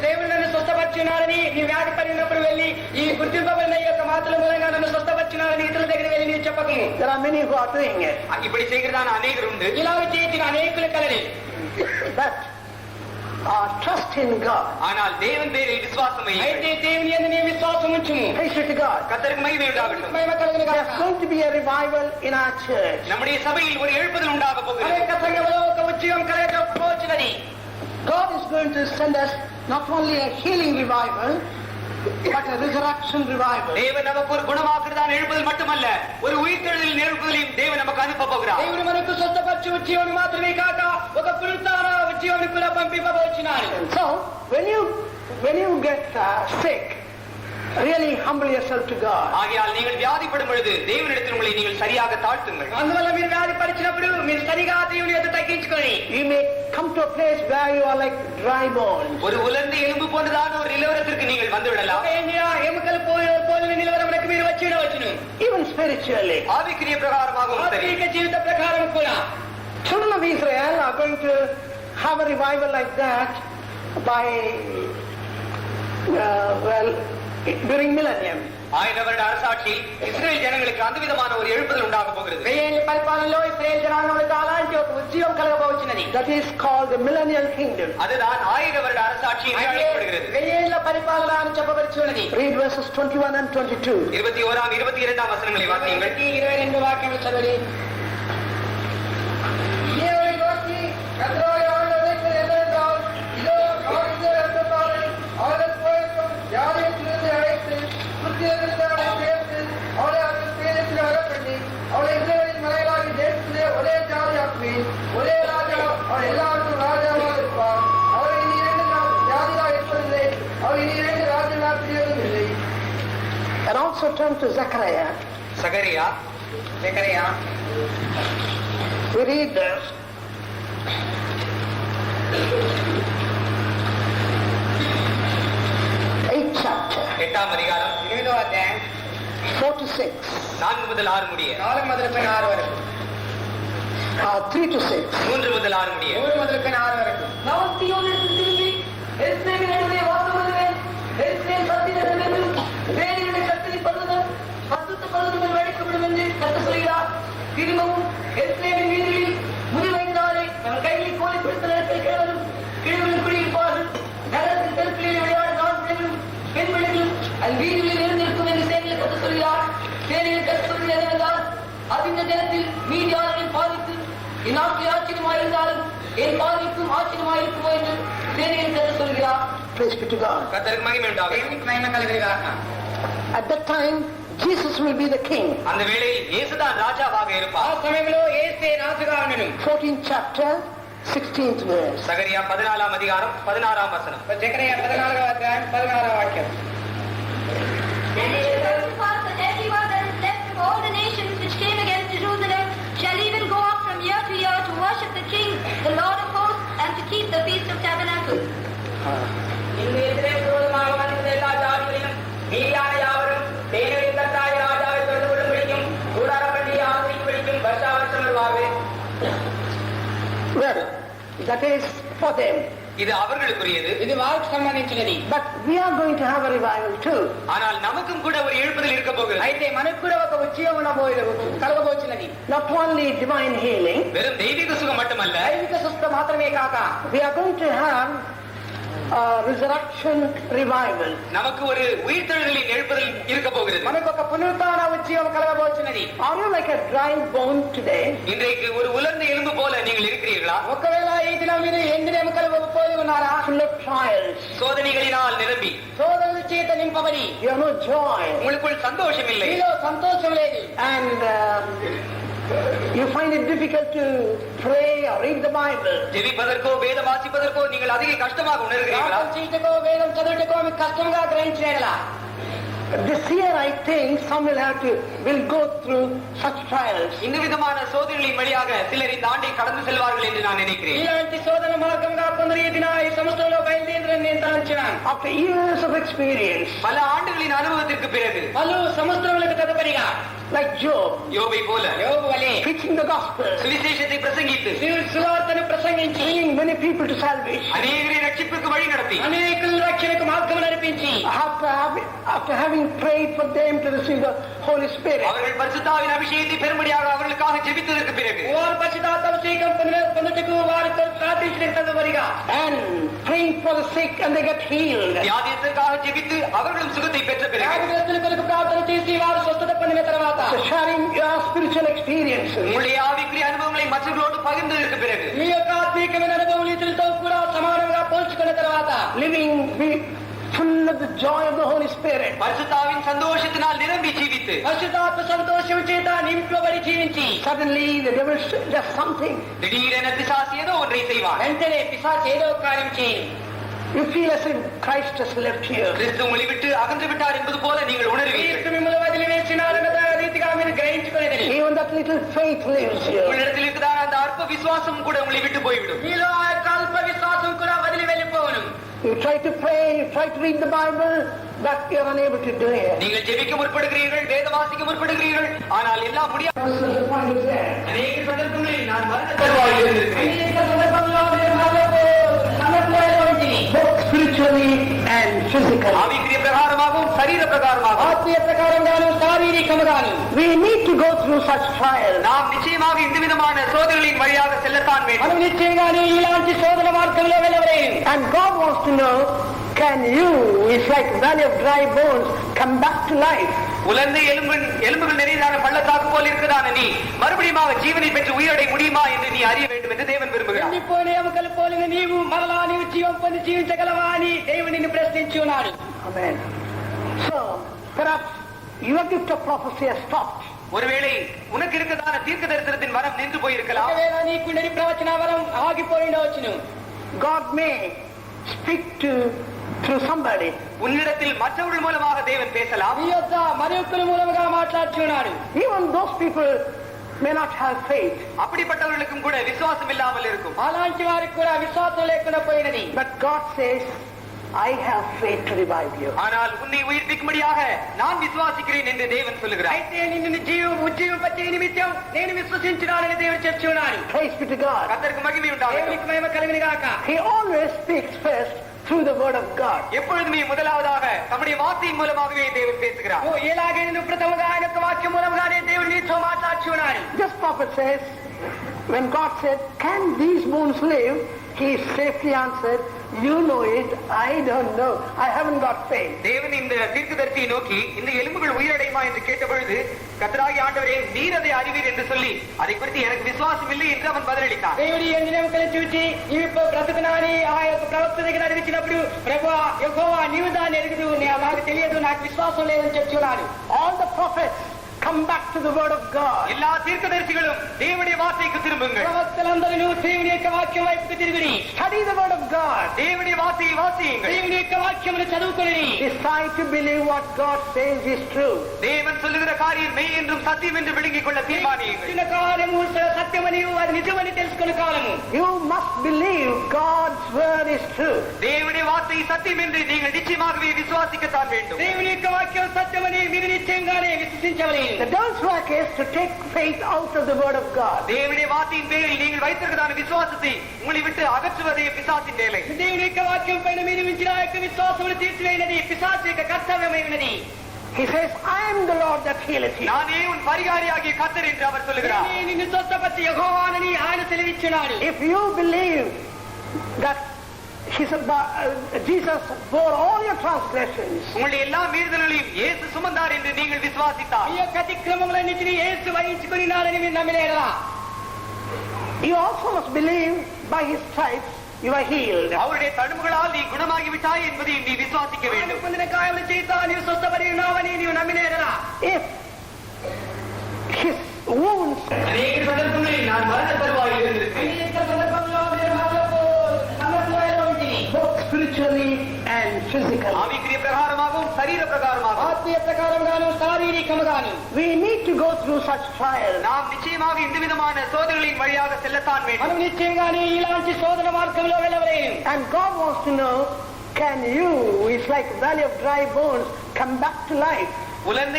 S2: దేవుడు నన్ను స్వస్థపరిచినాడని నీ వ్యాధి పడినప్పుడు వెళ్ళి ఈ గుర్తింపబడిన ఈ యొక్క మాటల మూలంగా నన్ను స్వస్థపరిచినాడని ఇతరుల దగ్గర వెళ్ళి నీవు చెప్పకు.
S3: There are many who are doing it.
S1: இப்படி செய்கிறதான அநேகர் உண்டு.
S2: ఇలాగ చేసిన అనేకులు colour.
S3: But trust in God.
S1: ஆனால் தேவன் பேரில் விசுவாசம்
S2: అయితే
S1: வையுங்கள்.
S2: దేవుని యందు నీ విశ్వాసం ఉంచుము.
S3: Praise be to God.
S1: கர்த்தருக்கு மகிமை உண்டாகட்டும்.
S2: మహిమ కలుగును గాక.
S3: There's going to be a revival in our church.
S1: நம்முடைய சபையில் ஒரு எழுப்புதல் உண்டாக போகிறது.
S2: అనేక సంఘములో ఒక ఉద్యమం కలగకపోవచ్చునది.
S3: God is going to send us not only a healing revival, but a resurrection revival.
S1: தேவன் நமக்கு ஒரு குணமாக்குறதான எழுப்புதல் மட்டுமல்ல, ஒரு உயிர்த்தெழுதலின் எழுப்புதலையும் தேவன் நமக்கு அனுப்ப போகிறார்.
S2: దేవుడు మనకు స్వస్థపరిచే ఉద్యమం మాత్రమే కాక ఒక పునరుత్థాన ఉద్యమం కూడా పంపింపబోచున్నాడు.
S3: So, when you get sick, really humble yourself to God.
S1: ஆகையால் நீங்கள் வியாதிப்படும் பொழுது தேவனிடத்தில் உங்களை நீங்கள் சரியாக தாழ்த்துங்கள்.
S2: అందువల్ల మీరు వ్యాధి పడిచినప్పుడు మీరు సరిగా దేవుని యొద్ద తగ్గించుకొని
S3: You may come to a place where you are like dry bones.
S1: ஒரு உலர்ந்த எலும்பு போன்றதான ஒரு நிலவரத்திற்கு நீங்கள் வந்து விடலாம்.
S2: ఎముకలు పోలిన నిలవరములకు మీరు వచ్చి ఉండవచ్చును.
S3: Even spiritually.
S1: ஆவிக்குரிய பிரகாரமாகவும் சரி.
S2: ఆత్మీయ జీవిత ప్రకారం కూడా
S3: Children of Israel are going to have a revival like that by, during millennium.
S1: 1000 வருட அரசாட்சி இஸ்ரேல் ஜனங்களுக்கு அந்த விதமான ஒரு எழுப்புதல் உண்டாக போகிறது.
S2: 1000 పరిపాలనలో ఇశ్రాయేలు జనాంగములకు అలాంటి ఒక ఉద్యమం కలగబోచున్నది.
S3: That is called the millennial kingdom.
S1: அதுதான் 1000 வருட அரசாட்சி என்று அழைக்கப்படுகிறது.
S2: 1000 పరిపాలన అని చెప్పబడుచున్నది.
S3: Read verses 21 and 22.
S1: 21ஆம் 22ஆம் வசனங்களை வாசியுங்கள்.
S2: 22 వాక్యములు చదవండి. దేవుని దోషి கர்த்தராகிய என்னவென்றால் இதோ காரிந்த இரத்தத்தாலே அவரை போய்க்கும் யாரையிலிருந்து அழைத்து புத்தியிலிருந்து அவளை சேர்த்து அவளை அவர்கள் பேரத்தில் அகப்பண்ணி அவளை இஸ்ரவேலின் மலைகளாகி தேசத்திலே ஒரே ஜாதியாக்குவேன். ஒரே ராஜா அவள் எல்லாருக்கும் ராஜாவாக இருப்பார். அவள் இனி 2 ஜாதியாக இருப்பதில்லை. அவள் இனி 2 ராஜ்யமாக பிரிவதும் இல்லை.
S3: And also turn to Zechariah.
S1: Zechariah
S3: We read this. Eighth chapter,
S1: 8ஆம் அதிகாரம்
S2: 8వ అధ్యాయం
S3: 4 to 6,
S1: 4 முதல் 6 முடிய.
S2: 4 మొదలుకొని 6 వరకు.
S3: 3 to 6.
S1: 3 முதல் 6 முடிய.
S2: 3 మొదలుకొని 6 వరకు.
S5: நான் சீயோனிலிருந்து திரும்பி எருசலேமின் நடுவே வாசம் பண்ணுவேன். எருசலேம் சத்தியத்திலிருந்து வேலிகளை கட்டளை பண்ணுதல் பரிசுத்த பர்வதங்கள் அழைக்கப்படும் என்று கர்த்தர் சொல்கிறார். திரும்பவும் எருசலேமின் வீதிகளில் முதிர்வயதினாலே அவர்கள் கைகளில் கோலை பிடித்த நேரத்தில் கிழவரும் கிழவரும் குடியிருப்பார்கள். நகரத்தின் தெருக்களில் விளையாடும் ஆண் பிள்ளைகளும் பெண் பிள்ளைகளும் அந்த வீதிகளில் இருந்திருக்கும் என்று சேனையில் கர்த்தர் சொல்கிறார். சேனையில் கர்த்தர் சொல்கிறது என்னவென்றால், அந்த தினத்தில் மீதியாளர்களின் பாதித்து என் நாட்டில் ஆச்சரியமாயிருந்தாலும் என் பாதிக்கும் ஆச்சரியமாயிருக்குமோ என்று சேனையில் கர்த்தர் சொல்கிறார்.
S3: Praise be to God.
S1: கர்த்தருக்கு மகிமை உண்டாகட்டும்.
S2: దేవునికి మహిమ కలుగును గాక.
S3: At that time, Jesus will be the king.
S1: அந்த வேளையில் இயேசுதான் ராஜாவாக
S2: ఆ
S1: இருப்பார்.
S2: సమయంలో యేసే రాజుగా ఉండెను.
S3: 14th chapter, 16th verse.
S1: சகரியா 14ஆம் அதிகாரம் 16ஆம் வசனம்.
S2: జకరియా 14వ అధ్యాయం 16వ వాక్యం.
S4: And it shall come to pass that everyone that is left of all the nations which came against Jerusalem shall even go up from year to year to worship the King, the Lord of hosts, and to keep the Feast of Tabernacles.
S2: இந்த எதிரே விரோதமாக வந்த எல்லா ஜாதிகளிலும் மீதியான யாவரும் தேவனின் கர்த்தராகிய ராஜாவை தொழுது கொள்ளும்படிக்கும் கூடார பண்டிகையை ஆசரிக்கும்படிக்கும் வருஷா வருஷம் வருவார்கள்.
S3: Well, that is for them.
S1: இது அவர்களுக்குரியது.
S2: ఇది వారికి సంబంధించినది.
S3: But we are going to have a revival too.
S1: ஆனால் நமக்கும் கூட ஒரு எழுப்புதல் இருக்க போகிறது.
S2: అయితే మనకు కూడా ఒక ఉద్యోగం కలగబోతున్నది.
S3: Not only divine healing,
S1: வெறும் தெய்வீக சுகம் மட்டுமல்ல,
S2: దైవిక స్వస్థ మాత్రమే కాక
S3: we are going to have a resurrection revival.
S1: நமக்கு ஒரு உயிர்த்தெழுதலின் எழுப்புதல் இருக்க போகிறது.
S2: మనకు ఒక పునరుత్థాన ఉద్యోగం కలగబోతున్నది.
S3: Are you like a dry bone today?
S1: இன்றைக்கு ஒரு உலர்ந்த எலும்பு போல நீங்கள் இருக்கிறீர்களா?
S2: ఒకవేళ ఈ దినం మీరు ఎండిన ఎముకలు పోలి ఉన్నారా?
S3: Full of trials.
S1: சோதனைகளினால் நிரம்பி
S2: శోధనల చేత నింపబడి
S3: You have no joy.
S1: உங்களுக்குள் சந்தோஷம் இல்லை.
S2: మీలో సంతోషం లేదు.
S3: And you find it difficult to pray or read the Bible.
S1: ஜெபிப்பதற்கோ வேத வாசிப்பதற்கோ நீங்கள் அதிக கஷ்டமாக உணர்கிறீர்களா?
S2: ప్రార్థన చేయటకో వేదం చదువుటకో మీకు కష్టంగా గ్రహించేలా
S3: This year I think some will go through such trials.
S1: இந்த விதமான சோதனைகளின் வழியாக சிலர் இந்த ஆண்டை கடந்து செல்வார்கள் என்று நான் நினைக்கிறேன்.
S2: ఇలాంటి శోధన మార్గంగా కొందరు ఈ దిన ఈ సంవత్సరంలో బయలుదేరని నేను తలంచాను.
S3: After years of experience,
S1: பல ஆண்டுகளின் அனுபவத்திற்கு பிறகு
S2: పలు సంవత్సరములకు తదుపరిగా
S3: like Job,
S1: யோபை போல
S2: యోబు వలె
S3: preaching the gospel,
S1: சுவிசேஷத்தை பிரசங்கித்து
S2: సువార్తను ప్రసంగించి
S3: bringing many people to salvation,
S1: அநேகரை ரட்சிப்புக்கு வழி நடத்தி
S2: అనేకుల రక్షణకు మార్గం నడిపించి
S3: after having prayed for them to receive the Holy Spirit,
S1: அவர்கள் பரிசுத்தாவின் அபிஷேகத்தை பெரும்படியாக அவர்களுக்காக ஜெபித்ததற்கு பிறகு
S2: వారు పరిశుద్ధాత్మభిషేకం పొందుటకు వారు ప్రార్థించిన తదుపరిగా
S3: and praying for the sick and they get healed.
S1: வியாதியத்திற்காக ஜெபித்து அவர்களும் சுகத்தை பெற்ற பிறகு
S2: వ్యాధిగ్రస్తుల కొరకు ప్రార్థన చేసి వారు స్వస్థత పొందిన తర్వాత
S3: So sharing your spiritual experiences,
S1: உங்களுடைய ஆவிக்குரிய அனுபவங்களை மற்றவர்களோடு பகிர்ந்ததற்கு பிறகு
S2: మీ యొక్క ఆత్మీయమైన అనుభవం ఇతరులతో కూడా సమానంగా పోల్చుకున్న తర్వాత
S3: living full of the joy of the Holy Spirit,
S1: பரிசுத்தாவின் சந்தோஷத்தினால் நிரம்பி ஜீவித்து
S2: పరిశుద్ధాత్మ సంతోషం చేత నింపబడి జీవించి
S3: suddenly the devil does something.
S1: திடீரென பிசாசு ஏதோ ஒன்றை செய்வார்.
S2: వెంటనే పిశాచు ఏదో కార్యం చేయి.
S3: You feel as if Christ has left here.
S1: கிறிஸ்து உங்களை விட்டு அகன்று விட்டார் என்பது போல நீங்கள் உணர்வீர்கள்.
S2: క్రీస్తు మిమ్మల్ని వదిలివేసినారన్న రీతిగా మీరు గ్రహించుకునేది.
S3: Even that little faith lives here.
S1: உங்களிடத்தில் இருக்கிற அந்த அற்ப விசுவாசம் கூட உங்களை விட்டு போய்விடும்.
S2: మీలో ఆ యొక్క అల్ప విశ్వాసం కూడా వదిలి వెళ్ళిపోవును.
S3: You try to pray, you try to read the Bible, but you are unable to do it.
S1: நீங்கள் ஜெபிக்க முற்படுகிறீர்கள், வேத வாசிக்க முற்படுகிறீர்கள், ஆனால் எல்லாம் முடியாது.
S3: The point is there.
S1: அநேக சந்தர்ப்பங்களில் நான் மரண தருவாயில் இருந்திருக்கிறேன்.
S2: అనేక సందర్భంలో నేను సమర్పణలోంచి
S3: Both spiritually and physically.
S1: ஆவிக்குரிய பிரகாரமாகவும் சரீர பிரகாரமாகவும்
S2: ఆత్మీయ ప్రకారంగాను శారీరకముగాను
S3: We need to go through such trials.
S1: நாம் நிச்சயமாக இந்த விதமான சோதனைகளின் வழியாக செல்லத்தான் வேண்டும்.
S2: మనం నిశ్చయంగానే ఇలాంటి శోధన మార్గంలో వెళ్ళవలేము.
S3: And God wants to know, can you, it's like valley of dry bones, come back to life?
S1: உலர்ந்த எலும்புகள் நிறைந்தான பள்ளத்தாக்கு போல் இருக்கிறதான நீ மறுபடியும் ஜீவனை பெற்று உயிரடை முடியுமா என்று நீ அறிய வேண்டும் என்று தேவன் விரும்புகிறார்.
S2: ఎండిపోయిన ఎముకలు పోలిన నీవు మరలా నీవు జీవం పొంది జీవించగలవా అని దేవుడు నిన్ను ప్రశ్నించి ఉన్నాడు.
S3: Amen. So, perhaps your gift of prophecy has stopped.
S1: ஒருவேளை உனக்கு இருக்கிறதான தீர்க்க தரிசனத்தின் வரம் நின்று போயிருக்கலாம்.
S2: ఒకవేళ నీకుండని ప్రవచన వరం ఆగిపోయిండవచ్చును.
S3: God may speak through somebody.
S1: உன்னிடத்தில் மற்றவர்கள் மூலமாக தேவன் பேசலாம்.
S2: నీ యొద్ద మరొకరి మూలముగా మాట్లాడుచున్నాడు.
S3: Even those people may not have faith.
S1: அப்படிப்பட்டவர்களுக்கும் கூட விசுவாசம் இல்லாமல் இருக்கும்.
S2: అలాంటి వారికి కూడా విశ్వాసం లేకుండా పోయినది.
S3: But God says, I have faith to revive you.
S1: ஆனால் உன்னை உயிர்ப்பிக்கும்படியாக நான் விசுவாசிக்கிறேன் என்று தேவன் சொல்லுகிறார்.
S2: అయితే నిన్ను ఉజ్జీవింపచే నిమిత్తం నేను విశ్వసించున్నానని దేవుడు చెప్తున్నాడు.
S3: Praise be to God.
S1: கர்த்தருக்கு மகிமை உண்டாகட்டும்.
S2: దేవునికి మహిమ కలుగును గాక.
S3: He always speaks first through the word of God.
S1: எப்பொழுதுமே முதலாவதாக தம்முடைய வார்த்தையின் மூலமாகவே தேவன் பேசுகிறார்.
S2: ఎలాగే నేను ప్రథమగా ఆయన యొక్క వాక్యం మూలముగానే దేవుడు నీతో మాట్లాడుచున్నాడు.
S3: This prophet says, when God said, can these bones live? He safely answered, you know it, I don't know. I haven't got faith.
S1: தேவன் இந்த தீர்க்கதரிசியை நோக்கி இந்த எலும்புகள் உயிரடையுமா என்று கேட்டபொழுது கர்த்தராகிய ஆண்டவரே நீர் அதை அறிவீர் என்று சொல்லி அதை குறித்து எனக்கு விசுவாசம் இல்லை என்று அவன் பதிலளித்தான்.
S2: దేవుడి ఎండిన ఎముకలను చూచి నీవు బ్రతుకునాని ఆ యొక్క ప్రవక్త దగ్గర అడిగించినప్పుడు ప్రభువా యెహోవా నీవు దాన్ని ఎరుగుదు నాకు తెలియదు నాకు విశ్వాసం లేదని చెప్తున్నాడు.
S3: All the prophets come back to the word of God.
S1: எல்லா தீர்க்கதரிசிகளும் தேவனுடைய வார்த்தைக்கு திரும்புங்கள்.
S2: ప్రవక్తలందరూ దేవుని యొక్క వాక్యం వైపుకు తిరుగుడి.
S3: Study the word of God.
S1: தேவனுடைய வார்த்தையை வாசியுங்கள்.
S2: దేవుని యొక్క వాక్యమును చదువుకొనిడి.
S3: Decide to believe what God says is true.
S1: தேவன் சொல்லுகிற காரியம் மெய் என்றும் சத்தியம் என்று விளங்கிக் கொள்ள தீர்மானியுங்கள்.
S2: చిన్న కాలము సత్యమని అది నిజమని తెలుసుకునే కాలము.
S3: You must believe God's word is true.
S1: தேவனுடைய வார்த்தை சத்தியம் என்று நீங்கள் நிச்சயமாகவே விசுவாசிக்கத்தான் வேண்டும்.
S2: దేవుని యొక్క వాక్యం సత్యమని మీరు నిశ్చయంగానే విశ్వసించవలెను.
S3: The devil's work is to take faith out of the word of God.
S1: தேவனுடைய வார்த்தையின் பேரில் நீங்கள் வைத்திருக்கிறதான விசுவாசத்தை உங்களை விட்டு அகற்றுவதே பிசாசின் வேலை.
S2: దేవుని యొక్క వాక్యం పైన మీరు ఉంచిన ఆ యొక్క విశ్వాసమును తీర్చివేయనది పిశాచు యొక్క కర్తవ్యమై ఉన్నది.
S3: He says, I am the Lord that healeth you.
S1: நானே உன் பரிகாரியாகிய கர்த்தர் என்று அவர் சொல்லுகிறார்.
S2: నేనే నిన్ను స్వస్థపరిచే యెహోవానని ఆయన సెలవిచ్చున్నాడు.
S3: If you believe that Jesus bore all your transgressions,
S1: உங்களுடைய எல்லா மீறுதல்களையும் இயேசு சுமந்தார் என்று நீங்கள் விசுவாசித்தார்,
S2: ఈ యొక్క అతిక్రమములన్నిటినీ యేసు వహించుకున్నాడని మీరు నమ్మినేలా
S3: you also must believe by his stripes you are healed.
S1: அவருடைய தழும்புகளால் நீ குணமாகி விட்டாய் என்பதை நீ விசுவாசிக்க
S2: ఆయన
S1: வேண்டும்.
S2: పొందిన కాయముల చేత నీవు స్వస్థపడి ఉన్నావని నీవు నమ్మినేలా
S3: If his wounds,
S1: அநேக சந்தர்ப்பங்களில் நான் மரண தருவாயில் இருந்திருக்கிறேன்.
S2: ఈ యొక్క సందర్భంలో మీరు సందర్భంలో ఉంటుంది.
S3: both spiritually and physically,
S1: ஆவிக்குரிய பிரகாரமாகவும் சரீர பிரகாரமாகவும்
S2: ఆత్మీయ ప్రకారంగాను శారీరకముగాను
S3: we need to go through such trials.
S1: நாம் நிச்சயமாக இந்த விதமான சோதனைகளின் வழியாக செல்லத்தான் வேண்டும்.
S2: మనం నిశ్చయంగానే ఇలాంటి శోధన మార్గంలో వెళ్ళవలేను.
S3: And God wants to know, can you, it's like valley of dry bones, come back to life?
S1: உலர்ந்த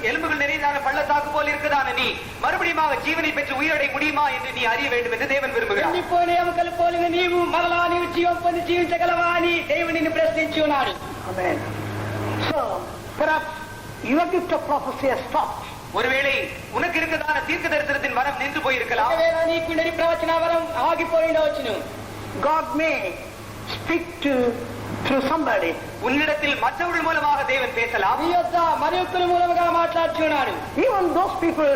S1: எலும்புகள் நிறைந்தான பள்ளத்தாக்கு போல் இருக்குதான நீ மறுபடியும் ஜீவனை பெற்று உயிரடை முடியுமா என்று நீ அறிய வேண்டும் என்று தேவன் விரும்புகிறார்.
S2: ఎండిపోయిన ఎముకలు పోలిన నీవు మరలా నీవు జీవం పొంది జీవించగలవా అని దేవుడు నిన్ను ప్రశ్నించి ఉన్నాడు.
S3: Amen. So, perhaps your gift of prophecy has stopped.
S1: ஒருவேளை உனக்கு இருக்கிறதான தீர்க்க தரிசனத்தின் வரம் நின்று போயிருக்கலாம்.
S2: ఒకవేళ నీకుండని ప్రవచన వరం ఆగిపోయి ఉండవచ్చును.
S3: God may speak through somebody.
S1: உன்னிடத்தில் மற்றவர்கள் மூலமாக தேவன் பேசலாம்.
S2: నీ యొద్ద మరి ఒక్కరి మూలముగా మాట్లాడుచున్నాడు.
S3: Even those people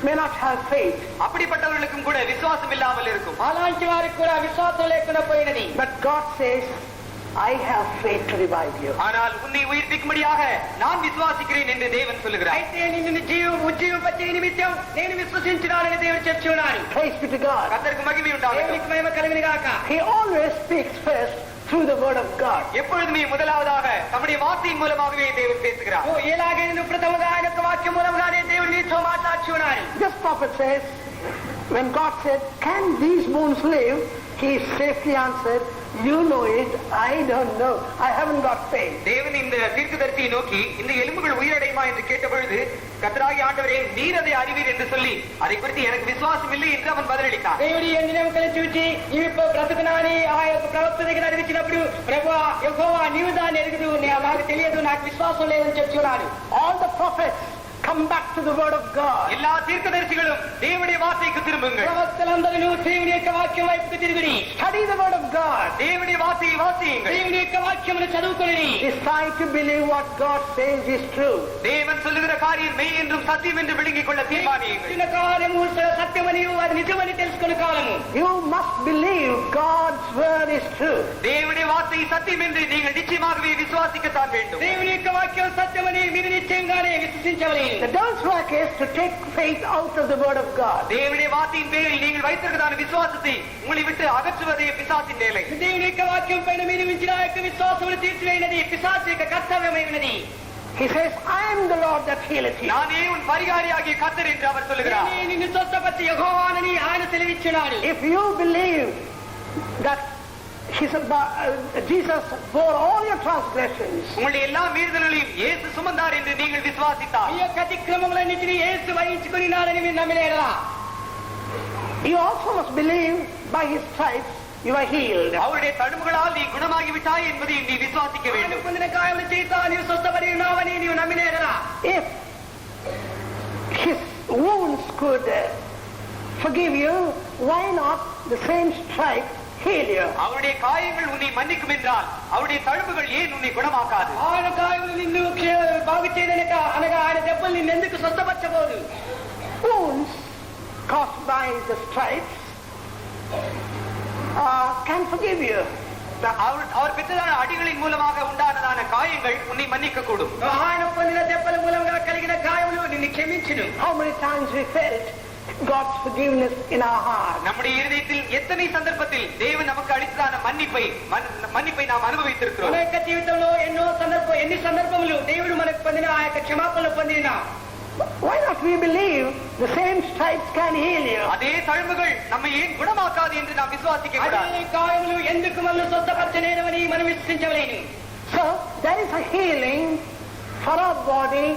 S3: may not have faith,
S1: அப்படிப்பட்டவர்களுக்கும் கூட விசுவாசம் இல்லாமல் இருக்கும்.
S2: అలాంటి వారికి కూడా విశ్వాసం లేకుండా పోయినది.
S3: but God says, I have faith to revive you.
S1: ஆனால் உன்னை உயிர்ப்பிக்கும்படியாக நான் விசுவாசிக்கிறேன் என்று தேவன் சொல்லுகிறார்.
S2: అయితే నిన్ను ఉజ్జీవింపచే నిమిత్తం నేను విశ్వసించున్నానని దేవుడు చెప్తున్నాడు.
S3: Praise be to God.
S1: கர்த்தருக்கு மகிமை உண்டாகட்டும்.
S2: దేవునికి మహిమ కలుగును గాక.
S3: He always speaks first through the word of God.
S1: எப்பொழுதுமே முதலாவதாக தம்முடைய வார்த்தையின் மூலமாகவே தேவன் பேசுகிறார்.
S2: ఎలాగే నువ్వు ప్రథమగా ఆయన యొక్క వాక్యం మూలముగానే దేవుడు నీతో మాట్లాడుచున్నాడు.
S3: This prophet says, when God said, can these bones live? He safely answered, you know it, I don't know, I haven't got faith.
S1: தேவன் இந்த தீர்க்கதரிசியை நோக்கி இந்த எலும்புகள் உயிரடையுமா என்று கேட்டபொழுது கர்த்தராகிய ஆண்டவரே நீர் அதை அறிவீர் என்று சொல்லி அதை குறித்து எனக்கு விசுவாசம் இல்லை என்று அவன் பதிலளித்தான்.
S2: దేవుడి ఎండిన ఎముకలను చూచి నీవు బ్రతుకునాని ఆ యొక్క ప్రవక్త దగ్గర అడిగించినప్పుడు ప్రభువా యెహోవా నీవు దాన్ని ఎరుగుదు నాకు తెలియదు నాకు విశ్వాసం లేదని చెప్తున్నాడు.
S3: All the prophets come back to the word of God.
S1: எல்லா தீர்க்கதரிசிகளும் தேவனுடைய வார்த்தைக்கு திரும்புங்கள்.
S2: ప్రవక్తలందరూ దేవుని యొక్క వాక్యం వైపుకు తిరుగుడి.
S3: Study the word of God.
S1: தேவனுடைய வார்த்தையை வாசியுங்கள்.
S2: దేవుని యొక్క వాక్యమును చదువుకొనిడి.
S3: Decide to believe what God says is true.
S1: தேவன் சொல்லுகிற காரியம் மெய் என்றும் சத்தியம் என்று விளங்கிக் கொள்ள தீர்மானியுங்கள்.
S2: చిన్న కాలము సత్యమని అది నిజమని తెలుసుకునే కాలము.
S3: You must believe God's word is true.
S1: தேவனுடைய வார்த்தை சத்தியம் என்று நீங்கள் நிச்சயமாகவே விசுவாசிக்கத்தான் வேண்டும்.
S2: దేవుని యొక్క వాక్యం సత్యమని మీరు నిశ్చయంగానే విశ్వసించవలెను.
S3: The devil's work is to take faith out of the word of God.
S1: தேவனுடைய வார்த்தையின் பேரில் நீங்கள் வைத்திருக்கிறதான விசுவாசத்தை உங்களை விட்டு அகற்றுவதே பிசாசின் வேலை.
S2: దేవుని యొక్క వాక్యం పైన మీరు ఉంచిన ఆ యొక్క విశ్వాసమును తీర్చివేయనది పిశాచు యొక్క కర్తవ్యమై ఉన్నది.
S3: He says, I am the Lord that healeth you.
S1: நானே உன் பரிகாரியாகிய கர்த்தர் என்று அவர் சொல்லுகிறார்.
S2: నేనే నిన్ను స్వస్థపరిచే యెహోవానని ఆయన సెలవిచ్చున్నాడు.
S3: If you believe that Jesus bore all your transgressions,
S1: உங்களுடைய எல்லா மீறுதல்களையும் இயேசு சுமந்தார் என்று நீங்கள் விசுவாசித்தார்,
S2: ఈ యొక్క అతిక్రమములన్నిటినీ యేసు వహించుకున్నాడని మీరు నమ్మినేలా
S3: you also must believe by his stripes you are healed.
S1: அவருடைய தழும்புகளால் நீ குணமாகி விட்டாய் என்பதை நீ விசுவாசிக்க
S2: ఆయన
S1: வேண்டும்.
S2: పొందిన కాయముల చేత నీవు స్వస్థపడి ఉన్నావని నీవు నమ్మినేలా
S3: If his wounds could forgive you, why not the same stripes heal you?
S1: அவருடைய காயங்கள் உன்னை மன்னிக்கும் என்றால் அவருடைய தழும்புகள் ஏன் உன்னை குணமாக்காது?
S2: ఆయన కాయములు నిన్ను బాగు చేయదనక అనగా ఆయన దెబ్బలు నిన్ను ఎందుకు స్వస్థపరచబోదు?
S3: Wounds caused by the stripes can forgive you.
S1: அவர் பெற்றதான அடிகளின் மூலமாக உண்டானதான காயங்கள் உன்னை மன்னிக்க கூடும்.
S2: ఆయన పొందిన దెబ్బల మూలంగా కలిగిన గాయములు నిన్ను క్షమించును.
S3: How many times we felt God's forgiveness in our heart?
S1: நம்முடைய இருதயத்தில் எத்தனை சந்தர்ப்பத்தில் தேவன் நமக்கு அளித்ததான மன்னிப்பை நாம் அனுபவித்திருக்கிறோம்.
S2: మన యొక్క జీవితంలో ఎన్ని సందర్భములు దేవుడు మనకు పొందిన ఆ యొక్క క్షమాపణలు పొందిన.
S3: Why not we believe the same stripes can heal you?
S1: அதே தழும்புகள் நம்மை ஏன் குணமாக்காது என்று நாம் விசுவாசிக்க கூடாது.
S2: అదే గాయములు ఎందుకు మనల్ని స్వస్థపరచలేనని మనం విశ్వసించలేను.
S3: So there is a healing for our body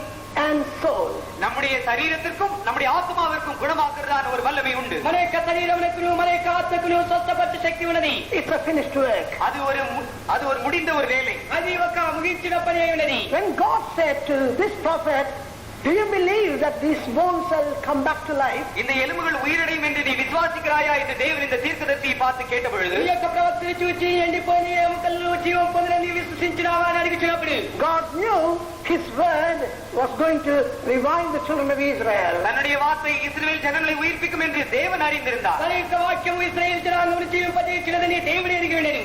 S3: and soul.
S1: நம்முடைய சரீரத்திற்கும் நம்முடைய ஆத்மாவிற்கும் குணமாக்குறதான ஒரு வல்லமை உண்டு.
S2: మన యొక్క శరీరమునకును మన యొక్క ఆత్మకును స్వస్థపరచే శక్తి ఉన్నది.
S3: It's a finished work.
S1: அது ஒரு முடிந்த ஒரு வேலை.
S2: అది ఒక ముగించిన పని అయి ఉన్నది.
S3: When God said to this prophet, do you believe that these bones shall come back to life?
S1: இந்த எலும்புகள் உயிரடையும் என்று நீ விசுவாசிக்கிறாயா என்று தேவன் இந்த தீர்க்கதரிசியை பார்த்து கேட்ட பொழுது,
S2: ఈ యొక్క ప్రవక్తను చూచి ఎండిపోయిన ఎముకలను జీవం పొందినని విశ్వసించినావా అని అడిగినప్పుడు
S3: God knew His word was going to revive the children of Israel.
S1: தன்னுடைய வார்த்தை இஸ்ரவேல் ஜனங்களை உயிர்ப்பிக்கும் என்று தேவன் அறிந்திருந்தார்.
S2: తన యొక్క వాక్యము ఇశ్రాయేలు జనాంగమును జీవింపజేసినదని దేవుడు ఎరిగి ఉండెను.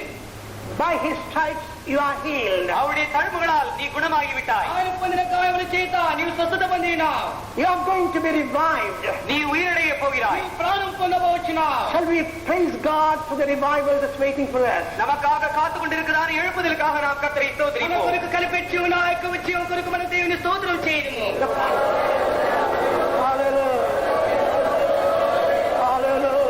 S3: By His stripes you are healed.
S1: அவருடைய தழும்புகளால் நீ குணமாகி விட்டாய்.
S2: ఆయన పొందిన గాయముల చేత నీవు స్వస్థత పొందినావు.
S3: You are going to be revived.
S1: நீ உயிரடைய போகிறாய்.
S2: నీవు ప్రాణం పొందబోచున్నావు.
S3: Shall we praise God for the revival that's waiting for us?
S1: நமக்காக காத்து கொண்டிருக்கிறான எழுப்புதலுக்காக நாம் கர்த்தரை
S2: మన
S1: ஸ்தோத்திரிப்போம்.
S2: కొరకు కనిపెట్టి ఉన్న ఆ యొక్క ఉద్యోగం కొరకు మన దేవుని స్తోత్రం చేయడము.
S3: Hallelujah. Hallelujah.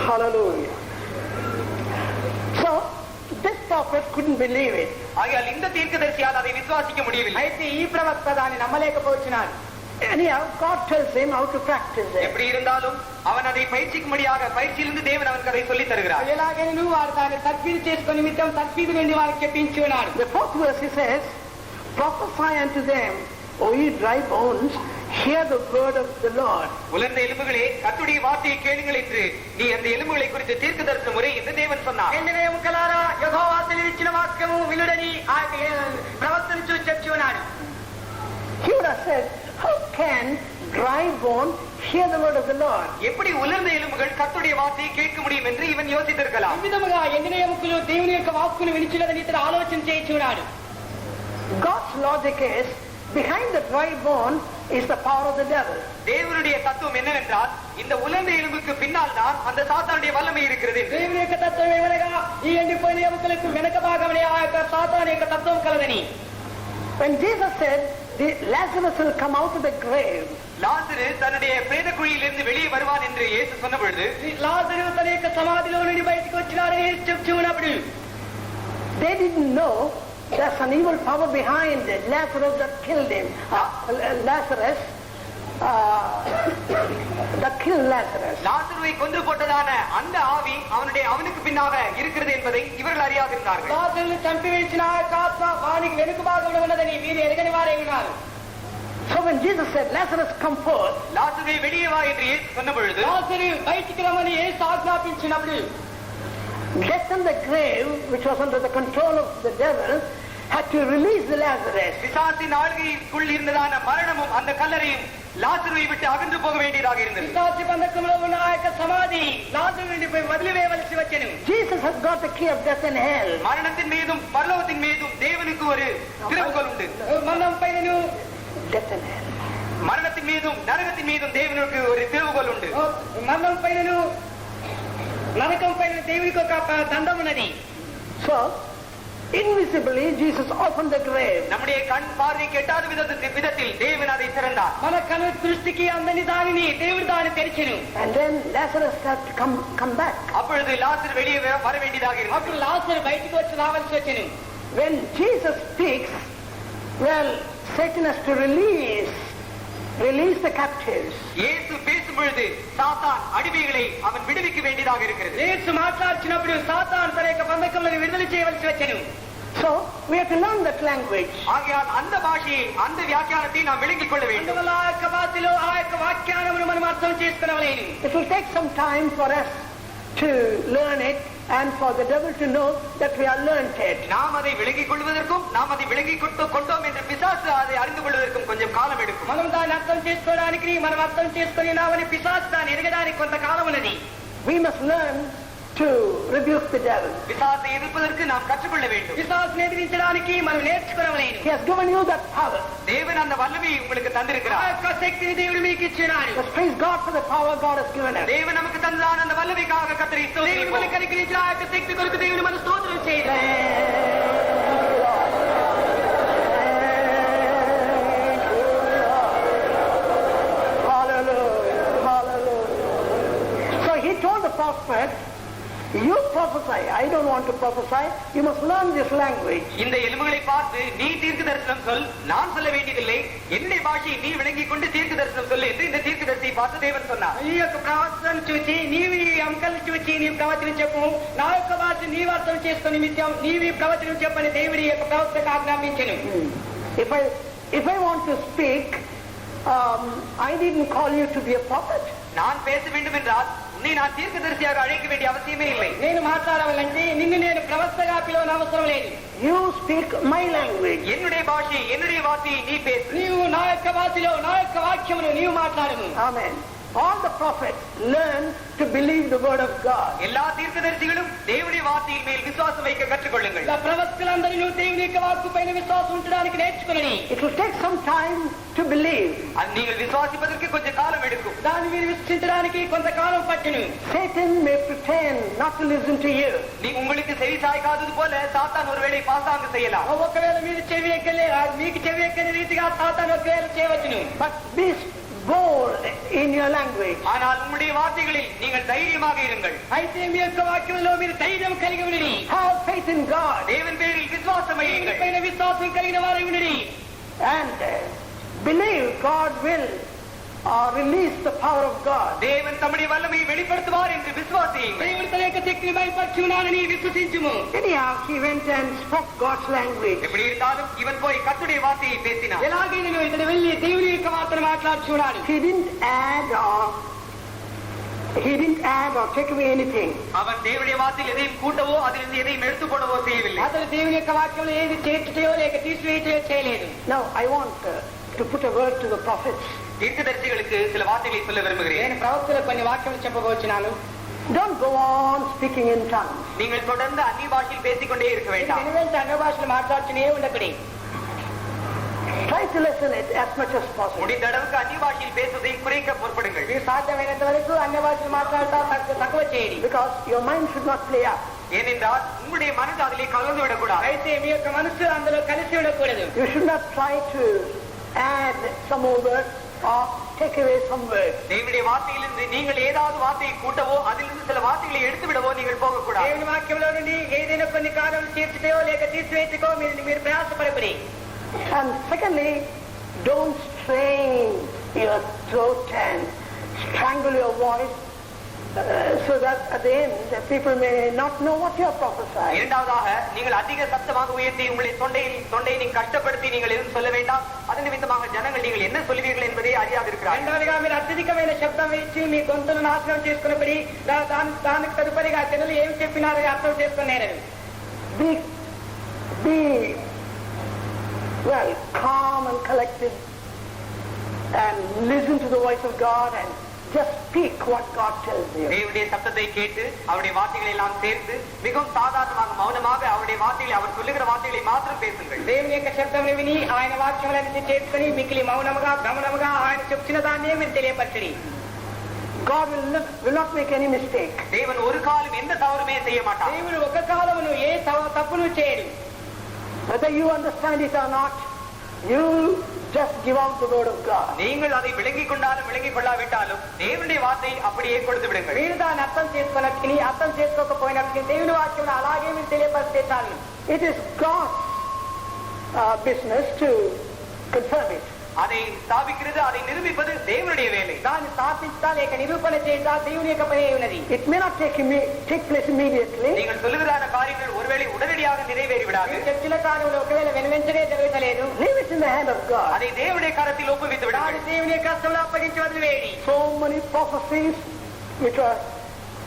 S3: Hallelujah. So, this prophet couldn't believe it.
S1: ஆகையால் இந்த தீர்க்கதரிசியால் அதை விசுவாசிக்க முடியவில்லை.
S2: అయితే ఈ ప్రవక్త దాన్ని నమ్మలేకపోతున్నాడు.
S3: Anyhow, God tells him how to practice it.
S1: எப்படி இருந்தாலும் அவன் அதை பயிற்சிக்கும்படியாக பயிற்சியிலிருந்து தேவன் அவனுக்கு அதை சொல்லித் தருகிறார்.
S2: ఎలాగైనా వారు దాన్ని తర్ఫీదు చేసుకుని నిమిత్తం తర్ఫీదు నుండి వారికి చెప్పించి ఉన్నాడు.
S3: The fourth verse he says, prophesy unto them, O ye dry bones, hear the word of the Lord.
S1: உலர்ந்த எலும்புகளே கர்த்தருடைய வார்த்தையை கேளுங்கள் என்று நீ அந்த எலும்புகளை குறித்து தீர்க்க தரிசன முறை என்று தேவன் சொன்னார்.
S2: ఎండిన ఎముకలారా యెహోవా సెలవిచ్చిన వాక్యము వినుడని ఆ ప్రవక్తను చూసి చెప్పి ఉన్నాడు.
S3: He would have said, how can dry bone hear the word of the Lord?
S1: எப்படி உலர்ந்த எலும்புகள் கர்த்தருடைய வார்த்தையை கேட்க முடியும் என்று இவன் யோசித்திருக்கலாம்.
S2: ఈ విధముగా ఎండిన ఎముకలు దేవుని యొక్క వాక్కును వినిచినదని ఇతడు ఆలోచన చేయించి ఉన్నాడు.
S3: God's logic is, behind the dry bone is the power of the devil.
S1: தேவனுடைய தத்துவம் என்னவென்றால் இந்த உலர்ந்த எலும்புக்கு பின்னால் தான் அந்த சாத்தானுடைய வல்லமை இருக்கிறது.
S2: దేవుని యొక్క తత్వం ఏమనగా ఈ ఎండిపోయిన ఎముకలకు వెనక భాగమనే ఆ యొక్క సాతాను యొక్క తత్వం కలదని.
S3: When Jesus said, Lazarus will come out of the grave,
S1: லாசரு தன்னுடைய பிரேத குழியிலிருந்து வெளியே வருவான் என்று இயேசு சொன்ன பொழுது,
S2: లాజరు తన యొక్క సమాధిలో నుండి బయటకు వచ్చినాడని చెప్తూ ఉన్నప్పుడు
S3: they didn't know there's an evil power behind Lazarus that killed him. That killed Lazarus.
S1: லாசருவை கொன்று போட்டதான அந்த ஆவி அவனுக்கு பின்னாக இருக்கிறது என்பதை இவர்கள் அறியாதிருந்தார்கள்.
S2: లాజరును చంపివేసిన ఆ యొక్క ఆత్మ వానికి వెనుక భాగంలో ఉన్నదని వీరు ఎరగని వారే ఉన్నారు.
S3: So when Jesus said, Lazarus come forth,
S1: லாசருவை வெளியே வா என்று இயேசு சொன்ன பொழுது,
S2: లాజరు బయటికి రమ్మని యేసు ఆజ్ఞాపించినప్పుడు
S3: death in the grave, which was under the control of the devil, had to release the Lazarus.
S1: பிசாசின் ஆளுகைக்குள் இருந்ததான மரணமும் அந்த கல்லறையும் லாசருவை விட்டு அகன்று போக வேண்டியதாக இருந்தது.
S2: పిశాచి బంధకంలో ఉన్న ఆ యొక్క సమాధి లాజరు నుండి పోయి వదిలివేయవలసి వచ్చెను.
S3: Jesus has got the key of death and hell.
S1: மரணத்தின் மீதும் பரலோகத்தின் மீதும் தேவனுக்கு ஒரு திறவுகோல் உண்டு.
S2: మరణం పైనను
S3: Death and hell.
S1: மரணத்தின் மீதும் நரகத்தின் மீதும் தேவனுக்கு ஒரு திறவுகோல் உண்டு.
S2: మరణం పైనను నరకం పైన దేవునికి ఒక దండం ఉన్నది.
S3: So, invisibly, Jesus opened the grave.
S1: நம்முடைய கண் பார்வை கெட்டாத விதத்தில் தேவன் அதை திறந்தார்.
S2: మన కను దృష్టికి అందని దానిని దేవుడు దాన్ని తెరిచెను.
S3: And then Lazarus had to come back.
S1: அப்பொழுது லாசர் வெளியே வர வேண்டியதாக இருந்தது.
S2: అప్పుడు లాజరు బయటికి వచ్చి రావాల్సి వచ్చెను.
S3: When Jesus speaks, well, Satan has to release the captives.
S1: இயேசு பேசும் பொழுது சாத்தான் அடிமைகளை அவன் விடுவிக்க வேண்டியதாக இருக்கிறது.
S2: యేసు మాట్లాడినప్పుడు సాతాను తన యొక్క బంధకములను విడుదల చేయవలసి వచ్చెను.
S3: So, we have to learn that language.
S1: ஆகையால் அந்த பாஷையை அந்த வியாக்கியானத்தை நாம் விளங்கிக் கொள்ள வேண்டும்.
S2: అందువల్ల ఆ యొక్క భాషలో ఆ యొక్క వాక్యానమును మనం అర్థం చేసుకునవలేను.
S3: It will take some time for us to learn it and for the devil to know that we are learned it.
S1: நாம் அதை விளங்கிக் கொள்வதற்கும் நாம் அதை விளங்கிக் கொண்டோம் என்று பிசாசு அதை அறிந்து கொள்வதற்கும் கொஞ்சம் காலம் எடுக்கும்.
S2: మనం దాన్ని అర్థం చేసుకోవడానికి మనం అర్థం చేసుకుని నామని పిశాచు దాన్ని ఎరగడానికి కొంతకాలం ఉన్నది.
S3: We must learn to rebuke the devil.
S1: பிசாசை எதிர்ப்பதற்கு நாம் கற்றுக்கொள்ள வேண்டும்.
S2: పిశాచుని ఎదిరించడానికి మనం నేర్చుకోవలేను.
S3: He has given you that power.
S1: தேவன் அந்த வல்லமையை உங்களுக்கு
S2: ఆ
S1: தந்திருக்கிறார்.
S2: యొక్క శక్తిని దేవుడు మీకు ఇచ్చినాడు.
S3: Let's praise God for the power God has given us.
S1: தேவன் நமக்கு தந்தான அந்த வல்லமைக்காக கர்த்தரை
S2: దేవుడు
S1: ஸ்தோத்திரிப்போம்.
S2: మనకు అనుగ్రహించిన ఆ యొక్క శక్తి కొరకు దేవుడు మన స్తోత్రం చేయాలి.
S3: Hallelujah, hallelujah. So he told the prophet, you prophesy. I don't want to prophesy. You must learn this language.
S1: இந்த எலும்புகளை பார்த்து நீ தீர்க்க தரிசனம் சொல், நான் சொல்ல வேண்டியதில்லை, என்னுடைய பாஷையை நீ விளங்கிக் கொண்டு தீர்க்க தரிசனம் சொல்லு என்று இந்த தீர்க்கதரிசியை பார்த்து தேவன் சொன்னார்.
S2: ఈ యొక్క ప్రవచనం చూసి నీవు ఈ అంకలు చూసి నీవు ప్రవచనం చెప్పు, నా యొక్క భాష నీవు అర్థం చేసుకుని నిత్యం నీవు ప్రవచనం చెప్పని దేవుడి యొక్క ప్రవక్తకు ఆజ్ఞాపించను.
S3: If I want to speak, I didn't call you to be a prophet.
S1: நான் பேச வேண்டும் என்றால் உன்னை நான் தீர்க்கதரிசியாக அழைக்க வேண்டிய அவசியமே இல்லை.
S2: నేను మాట్లాడాలంటే నిన్ను నేను ప్రవక్తగా పిలవని అవసరం లేదు.
S3: You speak my language.
S1: என்னுடைய பாஷை என்னுடைய வார்த்தையை நீ பேசு.
S2: నీవు నా యొక్క భాషలో నా యొక్క వాక్యమును నీవు మాట్లాడము.
S3: Amen. All the prophets learn to believe the word of God.
S1: எல்லா தீர்க்கதரிசிகளும் தேவனுடைய வார்த்தையின் மேல் விசுவாசம் வைக்க கற்றுக்கொள்ளுங்கள்.
S2: ఇలా ప్రవక్తలందరూ దేవుని యొక్క వాక్కు పైన విశ్వాసం ఉంచడానికి నేర్చుకుని
S3: It will take some time to believe.
S1: அது நீங்கள் விசுவாசிப்பதற்கு கொஞ்சம் காலம் எடுக்கும்.
S2: దాన్ని మీరు విశ్వసించడానికి కొంతకాలం పట్టును.
S3: Satan may pretend not to listen to you.
S1: நீ உங்களுக்கு செவி சாய்க்காதது போல சாத்தான் ஒருவேளை பாசாங்கு செய்யலாம்.
S2: ఒకవేళ మీరు చెవి ఎక్కలే మీకు చెవి ఎక్కని రీతిగా సాతాను ఒకవేళ చేయవచ్చును.
S3: But be bold in your language.
S1: ஆனால் உங்களுடைய வார்த்தைகளில் நீங்கள் தைரியமாக இருங்கள்.
S2: అయితే మీ యొక్క వాక్యంలో మీరు ధైర్యం కలిగి ఉండండి.
S3: Have faith in God.
S1: தேவன் பேரில் விசுவாசம் வையுங்கள்.
S2: పైన విశ్వాసం కలిగిన వారై ఉండండి.
S3: And believe God will release the power of God.
S1: தேவன் தம்முடைய வல்லமையை வெளிப்படுத்துவார் என்று விசுவாசியுங்கள்.
S2: దేవుడు తన యొక్క శక్తిని బయలుపరచున్నాడని విశ్వసించుము.
S3: Anyhow, he went and spoke God's language.
S1: எப்படி இருந்தாலும் இவன் போய் கர்த்தருடைய வார்த்தையை பேசினான்.
S2: ఎలాగైనా ఇతడు వెళ్ళి దేవుని యొక్క మాటను మాట్లాడుచున్నాడు.
S3: He didn't add or take away anything.
S1: அவன் தேவனுடைய வார்த்தையில் எதையும் கூட்டவோ அதிலிருந்து எதையும் எடுத்து போடவோ செய்யவில்லை.
S2: అతడు దేవుని యొక్క వాక్యంలో ఏది చేర్చుటయో లేక తీసివేయటయో చేయలేదు.
S3: Now, I want to put a word to the prophets.
S1: தீர்க்கதரிசிகளுக்கு சில வார்த்தைகளை சொல்ல விரும்புகிறேன்.
S2: నేను ప్రవక్తలకు కొన్ని వాక్యాలు చెప్పబోచున్నాను.
S3: Don't go on speaking in tongues.
S1: நீங்கள் தொடர்ந்து அந்நிய பாஷையில் பேசிக்கொண்டே இருக்க வேண்டாம்.
S2: వెనువెంట అన్ని భాషలు మాట్లాడుతూనే ఉండకూడదు.
S3: Try to listen it as much as possible.
S1: முடிந்த அளவுக்கு அந்நிய பாஷையில் பேசுவதை குறைக்க பொறுப்படுங்கள்.
S2: మీరు సాధ్యమైనంత వరకు అన్ని భాషలు మాట్లాడతా తక్కువ చేయండి.
S3: Because your mind should not play up.
S1: ஏனென்றால் உங்களுடைய மனது அதிலே கலந்து விடக்கூடாது.
S2: అయితే మీ యొక్క మనస్సు అందులో కలిసి ఉండకూడదు.
S3: You should not try to add some more words or take away some words.
S1: தேவனுடைய வார்த்தையிலிருந்து நீங்கள் ஏதாவது வார்த்தையை கூட்டவோ அதிலிருந்து சில வார்த்தைகளை எடுத்து விடவோ நீங்கள் போகக்கூடாது.
S2: దేవుని వాక్యంలో నుండి ఏదైనా కొన్ని కార్యాలు చేర్చుటయో లేక తీసివేయటకో మీరు ప్రయాసపడకూడదు.
S3: And secondly, don't strain your throat and strangle your voice so that at the end people may not know what you are prophesying.
S1: இரண்டாவதாக நீங்கள் அதிக சத்தமாக உயர்த்தி உங்களை தொண்டையை நீங்கள் கஷ்டப்படுத்தி நீங்கள் எதுவும் சொல்ல வேண்டாம். அதன் நிமித்தமாக ஜனங்கள் நீங்கள் என்ன சொல்லுவீர்கள் என்பதை அறியாதிருக்கிறார்கள்.
S2: రెండవదిగా మీరు అత్యధికమైన శబ్దం ఇచ్చి మీ గొంతును నాశనం చేసుకున్నప్పటి దానికి తదుపరిగా జనులు ఏమి చెప్పినారో అర్థం చేసుకున్నారు.
S3: Be well, calm and collected and listen to the voice of God and just speak what God tells you.
S1: தேவனுடைய சத்தத்தை கேட்டு அவருடைய வார்த்தைகளை எல்லாம் சேர்த்து மிகவும் சாதாரணமாக மௌனமாக அவருடைய வார்த்தைகளை அவர் சொல்லுகிற வார்த்தைகளை மாத்திரம் பேசுங்கள்.
S2: దేవుని యొక్క శబ్దం విని ఆయన వాక్యములన్నీ చేసుకుని మిగిలి మౌనముగా గమనముగా ఆయన చెప్పిన దాన్నే మీరు తెలియపరచండి.
S3: God will not make any mistake.
S1: தேவன் ஒரு காலம் எந்த தவறுமே செய்ய மாட்டார்.
S2: దేవుడు ఒక కాలమును ఏ తప్పును చేయడు.
S3: Whether you understand it or not, you just give out the word of God.
S1: நீங்கள் அதை விளங்கிக் கொண்டாலும் விளங்கிக் கொள்ளாவிட்டாலும் தேவனுடைய வார்த்தை அப்படியே கொடுத்து விடுங்கள்.
S2: మీరు దాన్ని అర్థం చేసుకున్నట్టుకి అర్థం చేసుకోకపోయినట్టుకి దేవుని వాక్యం అలాగే మీరు తెలియపరిస్తే చాలు.
S3: It is God's business to confirm it.
S1: அதை ஸ்தாபிக்கிறது அதை நிரூபிப்பது தேவனுடைய வேலை.
S2: దాన్ని స్థాపించా లేక నిరూపణ చేసా దేవుని యొక్క పని ఉన్నది.
S3: It may not take place immediately.
S1: நீங்கள் சொல்லுகிறான காரியங்கள் ஒருவேளை உடனடியாக நிறைவேறி விடாது.
S2: చర్చిల కార్యంలో ఒకవేళ వెనువెంటనే జరగలేదు.
S3: Leave it in the hand of God.
S1: அதை தேவனுடைய கரத்தில் ஒப்புவித்து விடாது.
S2: దేవుని యొక్క హస్తంలో అప్పగించి వదిలివేయండి.
S3: So many prophecies which are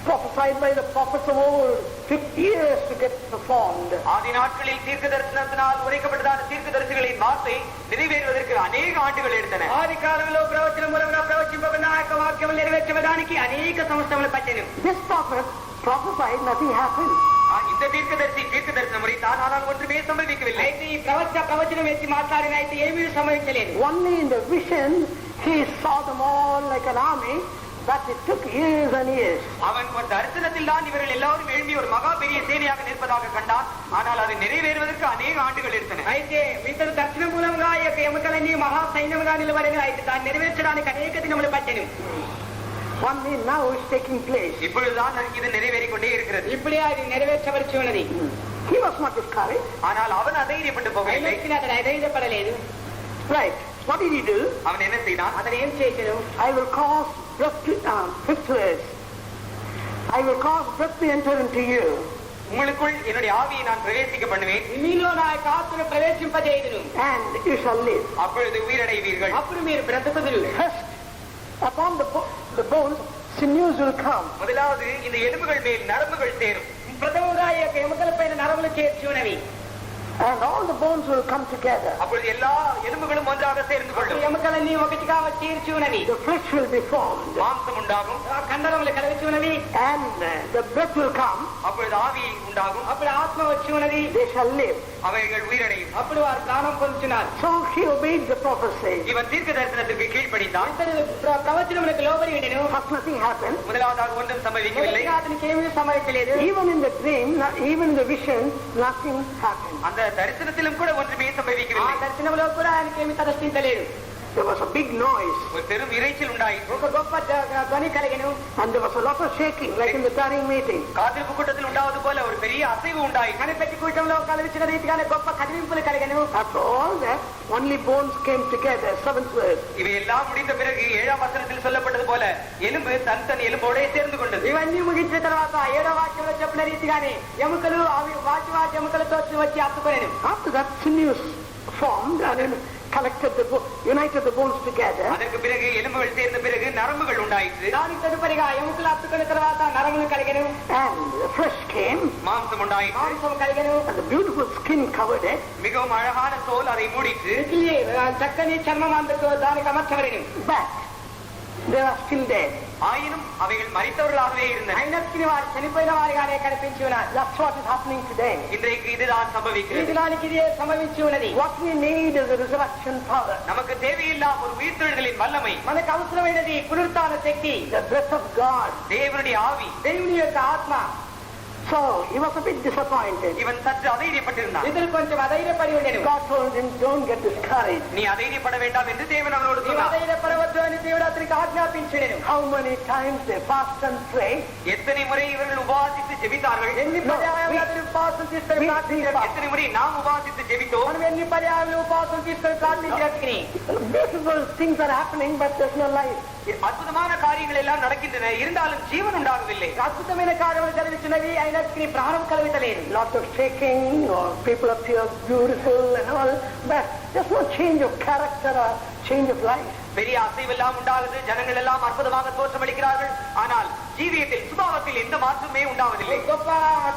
S3: prophesied by the prophets of old took years to get performed.
S1: ஆதி நாட்களில் தீர்க்க தரிசனத்தினால் உரைக்கப்பட்டதான தீர்க்க தரிசிகளின் வார்த்தை நிறைவேறுவதற்கு அநேக ஆண்டுகள் எடுத்தன.
S2: ఆది కాలంలో ప్రవచనం మూలంగా ప్రవచింపబడిన ఆ యొక్క వాక్యం నెరవేర్చడానికి అనేక సంవత్సరములు పట్టెను.
S3: This prophet prophesied, nothing happened.
S1: இந்த தீர்க்க தரிசனம் உரைத்தான், ஆனால் ஒன்றுமே சம்பவிக்கவில்லை.
S2: అయితే ఈ ప్రవచనం ఎత్తి మాట్లాడిన అయితే ఏమీ సంభవించలేదు.
S3: Only in the vision he saw them all like an army, but it took years and years.
S1: அவன் ஒரு தரிசனத்தில் தான் இவர்கள் எல்லாரும் எழும்பி ஒரு மகா பெரிய சேனையாக நிற்பதாக கண்டான். ஆனால் அது நிறைவேறுவதற்கு அநேக ஆண்டுகள் எடுத்தன.
S2: అయితే ఇతడు దర్శన మూలంగా ఈ యొక్క ఎముకలన్నీ మహా సైన్యముగా నిలబడిన అయితే దాన్ని నెరవేర్చడానికి అనేక దినములు పట్టెను.
S3: Only now is taking place.
S1: இப்பொழுதுதான் இது நிறைவேறிக் கொண்டே இருக்கிறது.
S2: ఇప్పుడే అది నెరవేర్చవలసి ఉన్నది.
S3: He was not discouraged.
S1: ஆனால் அவன் అధైర్యப்பட்டு పోగలిగే
S2: అతను అధైర్యపడలేదు.
S3: Right. What did he do?
S1: அவன் என்ன செய்தான்?
S2: అతను ఏం చేశాడు?
S3: I will cause fifth verse. I will cause breath to enter into you.
S1: உங்களுக்குள் என்னுடைய ஆவியை நான் பிரவேசிக்க பண்ணுவேன்.
S2: మీలో నా యొక్క ఆత్మను ప్రవేశింపజేయుదును.
S3: And you shall live.
S1: அப்பொழுது உயிரடைவீர்கள்.
S2: అప్పుడు మీరు బ్రతుకుదురు.
S3: First, upon the bones, sinews will come.
S1: முதலாவது இந்த எலும்புகள் மேல் நரம்புகள் சேரும்.
S2: ప్రథముగా ఈ యొక్క ఎముకల పైన నరములు చేర్చి ఉన్నవి.
S3: And all the bones will come together.
S1: அப்பொழுது எல்லா எலும்புகளும் ஒன்றாக சேர்ந்து கொள்ளும்.
S2: ఎముకలన్నీ ఒకటిగా చేర్చి ఉన్నవి.
S3: The flesh will be formed.
S1: மாம்சம் உண்டாகும்.
S2: కండరములు కలిసి ఉన్నవి.
S3: And the breath will come.
S1: அப்பொழுது ஆவி உண்டாகும்.
S2: అప్పుడు ఆత్మ వచ్చి ఉన్నది.
S3: They shall live.
S1: அவைகள் உயிரடையும்.
S2: అప్పుడు వారు ప్రాణం పొందుతున్నారు.
S3: So he obeyed the prophecy.
S1: இவன் தீர்க்க தரிசனத்திற்கு கீழ்ப்படிந்தான்.
S2: ప్రవచనములకు లోబడి ఉండెను.
S3: First, nothing happened.
S1: முதலாவதாக ஒன்றும் சம்பவிக்கவில்லை.
S2: అతనికి ఏమీ సంభవించలేదు.
S3: Even in the dream, even in the vision, nothing happened.
S1: அந்த தரிசனத்திலும் கூட ஒன்றுமே
S2: ఆ
S1: சம்பவிக்கவில்லை.
S2: దర్శనంలో కూడా ఆయనకి ఏమీ తటస్థించలేదు.
S3: There was a big noise.
S1: ஒரு பெரும் இரைச்சல் உண்டாயிற்று.
S2: ఒక గొప్ప ధ్వని కలిగెను.
S3: And there was a lot of shaking, like in the Taring meeting.
S1: காத்திருப்பு கூட்டத்தில் உண்டாவது போல ஒரு பெரிய அசைவு உண்டாயிற்று.
S2: కనిపెట్టి కూటంలో కలిసిన రీతిగానే గొప్ప కదిలింపులు కలిగెను.
S3: After all that, only bones came together. 7th verse.
S1: இவை எல்லாம் முடிந்த பிறகு 7ஆம் வசனத்தில் சொல்லப்பட்டது போல எலும்பு தன் எலும்போடே சேர்ந்து கொண்டது.
S2: ఇవన్నీ ముగించిన తర్వాత 7వ వాక్యంలో చెప్పిన రీతిగానే ఎముకలు అవి వాటి ఎముకలతో వచ్చి అత్తుకొనేను.
S3: After that, sinews formed and united the bones together.
S1: அதற்கு பிறகு எலும்புகள் சேர்ந்த பிறகு நரம்புகள் உண்டாயிற்று.
S2: దానికి తదుపరిగా ఎముకలు అత్తుకున్న తర్వాత నరములు కలిగెను.
S3: And the flesh came.
S1: மாம்சம் உண்டாயிற்று.
S2: మాంసం కలిగెను.
S3: And the beautiful skin covered it.
S1: மிகவும் அழகான தோல் அதை மூடிற்று.
S2: మిగిలి చక్కని చర్మం అందుకు దానికి అమర్చబడిను.
S3: But they are still dead.
S1: ஆயினும் அவைகள் மரித்தவர்களாகவே இருந்தன.
S2: అయినప్పటికీ వారు చనిపోయిన వారిగానే కనిపించి ఉన్నారు.
S3: That's what is happening today.
S1: இன்றைக்கு இதுதான்
S2: ఈ
S1: சம்பவிக்கிறது.
S2: దినానికి ఇదే సంభవించి ఉన్నది.
S3: What we need is a resurrection power.
S1: நமக்கு தேவையில்லாம் ஒரு உயிர்த்தெழுதலின் வல்லமை.
S2: మనకు అవసరమైనది పునరుత్థాన శక్తి,
S3: The breath of God.
S1: தேவனுடைய ஆவி.
S2: దేవుని యొక్క ఆత్మ.
S3: So he was a bit disappointed.
S1: இவன் சற்று அதைரியப்பட்டிருந்தான்.
S2: ఇతడు కొంచెం అధైర్యపడి ఉండెను.
S3: God told him, don't get discouraged.
S1: நீ అధైర్యப்பட வேண்டாம் என்று தேவன் அவனோடு
S2: నీవు
S1: சொன்னார்.
S2: అధైర్యపడవద్దు అని దేవుడు అతనికి ఆజ్ఞాపించెను.
S3: How many times they fast and pray.
S1: எத்தனை முறை இவர்கள் உபவாசித்து ஜெபித்தார்கள்.
S2: ఎన్ని పర్యాయాలు అతడు ఉపవాసం తీసుకొని ప్రార్థించాడు.
S1: எத்தனை முறை நாம் உபவாசித்து ஜெபித்தோம்.
S2: మనం ఎన్ని పర్యాయాలు ఉపవాసం తీసుకొని ప్రార్థించినట్టుకి
S3: Beautiful things are happening, but there's no life.
S1: அற்புதமான காரியங்கள் எல்லாம் நடக்கின்றன, இருந்தாலும் ஜீவன் உண்டாகவில்லை.
S2: అద్భుతమైన కార్యములు జరిగిస్తున్నవి అయినట్టుకి ప్రాణం కలుగుతలేదు.
S3: Lots of shaking, or people appear beautiful and all, but there's no change of character or change of life.
S1: பெரிய அசைவெல்லாம் உண்டாகுது, ஜனங்கள் எல்லாம் அற்புதமாக தோற்றமளிக்கிறார்கள், ஆனால் ஜீவியத்தில் சுபாவத்தில் எந்த மாற்றமே உண்டாவதில்லை.
S2: గొప్ప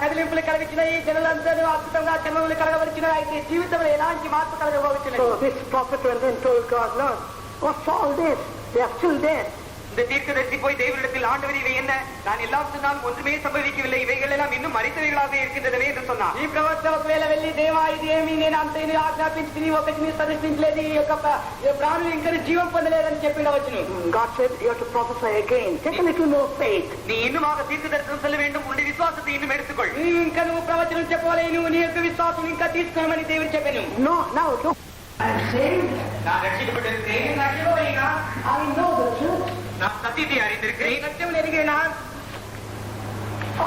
S2: కదిలింపులు కలిగించినవి, జనులందరూ అద్భుతంగా చర్మములు కలగవలసినవి, అయితే జీవితంలో ఎలాంటి మార్పు కలగబోతున్నది.
S3: So this prophet went and told God, Lord, what's all this? They are still dead.
S1: இந்த தீர்க்கதரிசி போய் தேவனிடத்தில், ஆண்டவர் இவை என்ன? நான் எல்லாம் சொன்னாலும் ஒன்றுமே சம்பவிக்கவில்லை, இவைகள் எல்லாம் இன்னும் மரித்தவைகளாக இருக்கின்றனவே என்று சொன்னான்.
S2: ఈ ప్రవక్త ఒకవేళ వెళ్ళి దేవా ఇది ఏమి నేను అంత ఆజ్ఞాపించి ఒకటి సదర్శించలేదు, ఈ యొక్క ప్రాణులు ఇంకా జీవం పొందలేదని చెప్పిడవచ్చును.
S3: God said, you have to prophesy again. Take a little more faith.
S1: நீ இன்னுமாக தீர்க்க தரிசனம் சொல்ல வேண்டும், உன்னுடைய விசுவாசத்தை இன்னும் எடுத்துக்கொள்.
S2: ఇంకా నువ్వు ప్రవచనం చెప్పవాలి, నువ్వు నీ యొక్క విశ్వాసం ఇంకా తీసుకోమని దేవుడు చెప్పాను.
S3: No, now look. I'm saved.
S1: நான் ரட்சிக்கப்பட்டிருக்கிறேன்.
S3: I know the truth.
S1: நான் சத்தியத்தை அறிந்திருக்கிறேன்.
S2: సత్యం ఎరిగినా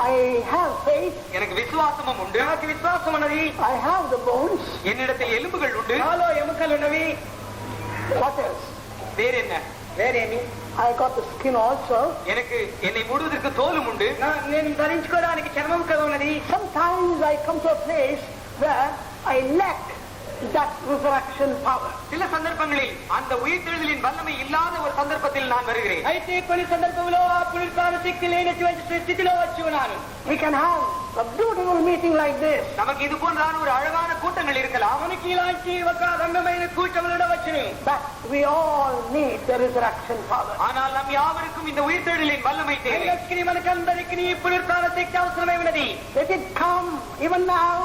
S3: I have faith.
S1: எனக்கு விசுவாசமும் உண்டு.
S2: నాకు విశ్వాసం ఉన్నది.
S3: I have the bones.
S1: என்னிடத்தில் எலும்புகள் உண்டு.
S2: నాలో ఎముకలు ఉన్నవి.
S3: What else?
S1: வேற என்ன?
S2: వేరేమి?
S3: I got the skin also.
S1: எனக்கு என்னை மூடுவதற்கு தோலும் உண்டு.
S2: నేను ధరించుకోవడానికి చర్మం కదా ఉన్నది.
S3: Sometimes I come to a place where I lack that resurrection power.
S1: சில சந்தர்ப்பங்களில் அந்த உயிர்த்தெழுதலின் வல்லமை இல்லாத ஒரு சந்தர்ப்பத்தில் நான் வருகிறேன்.
S2: అయితే కొన్ని సందర్భంలో ఆ పునరుత్థాన శక్తి లేనటువంటి స్థితిలో వచ్చి ఉన్నాను.
S3: We can have a beautiful meeting like this.
S1: நமக்கு இது போன்றான ஒரு அழகான கூட்டங்கள் இருக்கலாம்.
S2: మనకి ఇలాంటి ఒక అందమైన కూటములు వచ్చును.
S3: But we all need the resurrection power.
S1: ஆனால் நம் யாவருக்கும் இந்த உயிர்த்தெழுதலின் வல்லமை தேவை.
S2: అయినప్పటికీ మనకందరికీ ఈ పునరుత్థాన శక్తి అవసరమై ఉన్నది.
S3: Let it come even now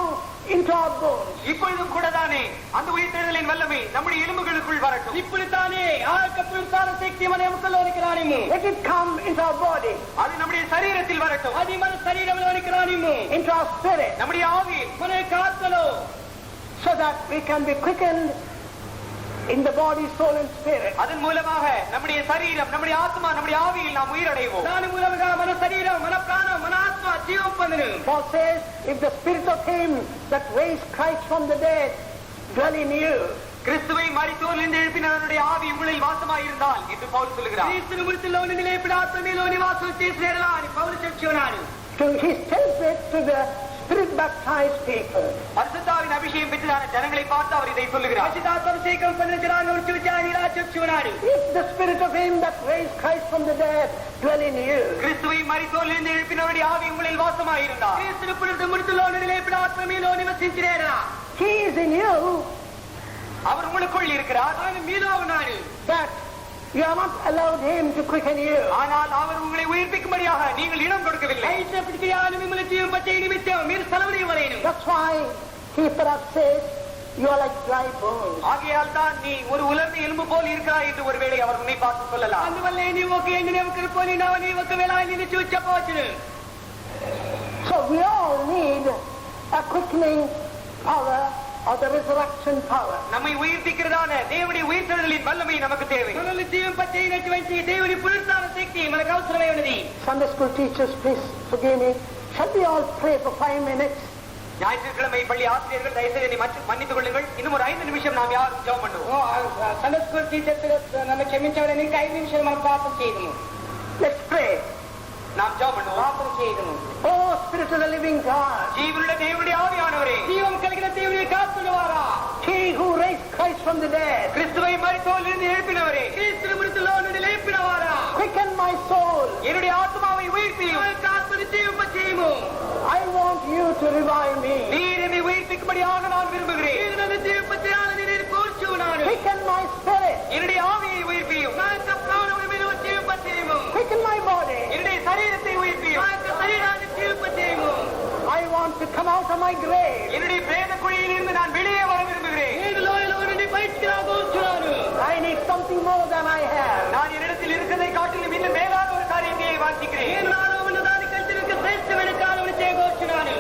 S3: into our bones.
S1: இப்பொழுதும் கூட தானே அந்த உயிர்த்தெழுதலின் வல்லமை நம்முடைய எலும்புகளுக்குள் வரட்டும்.
S2: ఇప్పుడు తానే ఆ యొక్క పునరుత్థాన శక్తి మన ఎముకలోనికి రానిము.
S3: Let it come into our body,
S1: அது நம்முடைய சரீரத்தில் வரட்டும்.
S2: అది మన శరీరంలోనికి రానిము.
S3: into our spirit,
S1: நம்முடைய ஆவியில்,
S2: మన యొక్క ఆత్మలో,
S3: so that we can be quickened in the body, soul and spirit.
S1: அதன் மூலமாக நம்முடைய சரீரம், நம்முடைய ஆத்மா, நம்முடைய ஆவியில் நாம் உயிரடைவோம்.
S2: దాని మూలముగా మన శరీరం, మన ప్రాణం, మన ఆత్మ జీవం పొందును.
S3: Paul says, if the spirit of him that raised Christ from the dead dwell in you,
S1: கிறிஸ்துவை மரித்தோரிலிருந்து எழுப்பினவருடைய ஆவி உங்களில் வாசமாயிருந்தால் என்று பவுல் சொல்கிறார்.
S2: క్రీస్తును మృతుల్లో నుండి లేపిన ఆత్మ మీలో నివాసం చేసినట్లా అని పౌలు చెప్పి ఉన్నాడు.
S3: he tells it to the spirit baptized people.
S1: பரிசுத்தாவின் அபிஷேகம் பெற்றதான ஜனங்களை பார்த்து அவர் இதை சொல்லுகிறார்.
S2: పరిశుద్ధాత్మభిషేకం పొందిన జనాన్ని గురించి ఆయన ఇలా చెప్పి ఉన్నాడు.
S3: If the spirit of him that raised Christ from the dead dwell in you,
S1: கிறிஸ்துவை மரித்தோரிலிருந்து எழுப்பினவருடைய ஆவி உங்களில் வாசமாயிருந்தால்,
S2: క్రీస్తును మృతుల్లో నుండి లేపిన ఆత్మ మీలో నివసించినేరా,
S3: he is in you,
S1: அவர் உங்களுக்குள் இருக்கிறார்.
S2: ఆయన మీలో ఉన్నాడు.
S3: that you have not allowed him to quicken you.
S1: ஆனால் அவர் உங்களை உயிர்ப்பிக்கும்படியாக நீங்கள் இடம் கொடுக்கவில்லை.
S2: అయినప్పటికీ ఆయన మిమ్మల్ని జీవింపచే నిమిత్తం మీరు సెలవులు ఇవ్వలేను.
S3: That's why he perhaps says, you are like dry bones.
S1: ஆகையால் தான் நீ ஒரு உலர்ந்த எலும்பு போல் இருக்கிறாய் என்று ஒருவேளை அவர் உன்னை பார்த்து சொல்லலாம்.
S2: అందువల్లే నీవు ఒక ఎండిన ఎముకను పోలి నావని ఒకవేళ నిన్ను చూసి చెప్పవచ్చును.
S3: So we all need a quickening power of the resurrection power.
S1: நம்மை உயிர்ப்பிக்கிறதான தேவனுடைய உயிர்த்தெழுதலின் வல்லமை நமக்கு தேவை.
S2: మనల్ని జీవింపచేయనటువంటి దేవుని పునరుత్థాన శక్తి మనకు అవసరమై ఉన్నది.
S3: Sunday school teachers, please forgive me. Shall we all pray for 5 minutes?
S1: ஞாயிற்றுக்கிழமை பள்ளி ஆசிரியர்கள் தயவுசெய்து என்னை மன்னித்துக் கொள்ளுங்கள். இன்னும் ஒரு 5 நிமிஷம் நாம் யாரும் ஜெபம் பண்ணுவோம்.
S2: సండే స్కూల్ టీచర్స్ నన్ను క్షమించమని ఇంకా 5 నిమిషాలు మనం ప్రార్థన చేయదము.
S3: Let's pray.
S1: நாம் ஜெபம் பண்ணுவோம்.
S2: ప్రార్థన చేయదము.
S3: Oh, Spirit of the living God,
S1: ஜீவனுள்ள தேவனுடைய ஆவியானவரே,
S2: జీవం కలిగిన దేవుని కాపుదలవారా,
S3: he who raised Christ from the dead,
S1: கிறிஸ்துவை மரித்தோரிலிருந்து எழுப்பினவரே,
S2: క్రీస్తును మృతుల్లో నుండి లేపినవారా,
S3: quicken my soul.
S1: என்னுடைய ஆத்மாவை உயிர்ப்பியும்.
S2: నా యొక్క ఆత్మను జీవింపచేయము.
S3: I want you to revive me.
S1: நீர் என்னை உயிர்ப்பிக்கும்படியாக நான் விரும்புகிறேன்.
S2: నేను నన్ను జీవింపచేయాలని నేను కోరుచున్నాను.
S3: Quicken my spirit.
S1: என்னுடைய ஆவியை உயிர்ப்பியும்.
S2: నా యొక్క ప్రాణమును మీరు జీవింపచేయము.
S3: Quicken my body.
S1: என்னுடைய சரீரத்தை
S2: నా
S1: உயிர்ப்பியும்.
S2: యొక్క శరీరాన్ని జీవింపచేయము.
S3: I want to come out of my grave.
S1: என்னுடைய பிரேத குழியிலிருந்து நான் வெளியே வர விரும்புகிறேன்.
S2: నేను లోయలో నుండి బయటికి రాబోతున్నాను.
S3: I need something more than I have.
S1: நான் என்னிடத்தில் இருக்கிறதை காட்டிலும் இன்னும் மேலான ஒரு காரியத்தை வாஞ்சிக்கிறேன்.
S2: నేను నాలో ఉన్న దానికంటే ఇంకా శ్రేష్టమైన కాలమును చేయబోతున్నాను.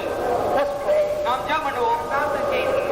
S3: Let's pray.
S1: நாம் ஜெபம் பண்ணுவோம்.
S2: ప్రార్థన చేయండి.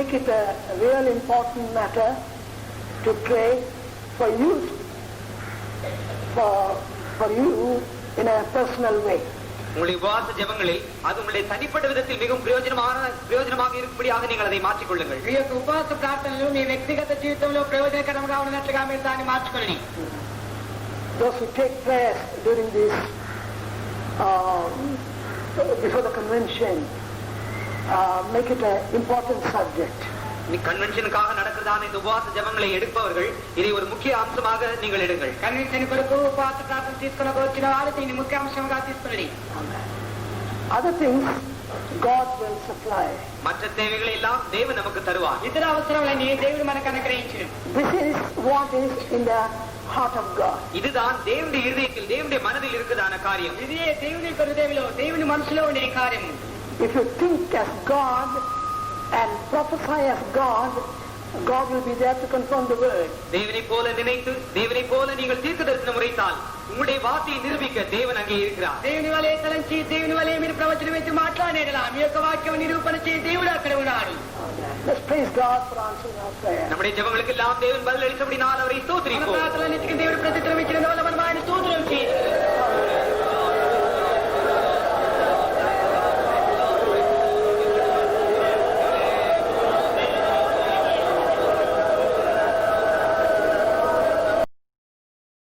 S3: make it a real important matter to pray for you, for you in a personal way.
S1: உங்களுடைய உபவாச ஜெபங்களில் அது உங்களுடைய தனிப்பட்ட விதத்தில் மிகவும் பிரயோஜனமாக இருக்கும்படியாக நீங்கள் அதை மாற்றிக்கொள்ளுங்கள்.
S2: ఈ యొక్క ఉపవాస ప్రార్థనలు మీ వ్యక్తిగత జీవితంలో ప్రయోజనకరంగా ఉన్నట్లుగా మీరు దాన్ని మార్చుకోండి.
S3: Those who take prayers during this before the convention make it an important subject.
S1: கன்வென்ஷனுக்காக நடக்கிறதான இந்த உபவாச ஜெபங்களை எடுப்பவர்கள் இதை ஒரு முக்கிய அம்சமாக நீங்கள் எடுங்கள்.
S2: కన్వెన్షన్ కొరకు ఉపవాస ప్రార్థన తీసుకుని వచ్చిన వారు దీన్ని ముఖ్య అంశంగా తీసుకుని
S3: Other things God will supply.
S1: மற்ற தேவைகளை எல்லாம் தேவன் நமக்கு தருவார்.
S2: ఇతర అవసరాలన్నీ దేవుడు మనకు అనుగ్రహించును.
S3: This is what is in the heart of God.
S1: இதுதான் தேவனுடைய இருதயத்தில் தேவனுடைய மனதில் இருக்குதான காரியம்.
S2: ఇదే దేవుని హృదయంలో దేవుని మనసులో ఉండే కార్యము.
S3: If you think as God and prophesy as God, God will be there to confirm the word.
S1: தேவனை போல நினைத்து தேவனை போல நீங்கள் தீர்க்கதரிசனம் உரைத்தால் உங்களுடைய வார்த்தையை நிரூபிக்க தேவன் அங்கே இருக்கிறார்.
S2: దేవుని వలె తలంచి దేవుని వలె మీరు ప్రవచనం వేసి మాట్లాడేలా మీ యొక్క వాక్యం నిరూపణ చేసి దేవుడు అక్కడ ఉన్నాడు.
S3: Let's praise God for answering our prayer.
S1: நம்முடைய ஜெபங்களுக்கு எல்லாம் தேவன் பதில் அளித்தபடினால் அவரை ஸ்தோத்திரிப்போம்.
S2: మన ప్రార్థనలన్నిటికీ దేవుడు ప్రతిత్తరం ఇచ్చిన వల్ల మనం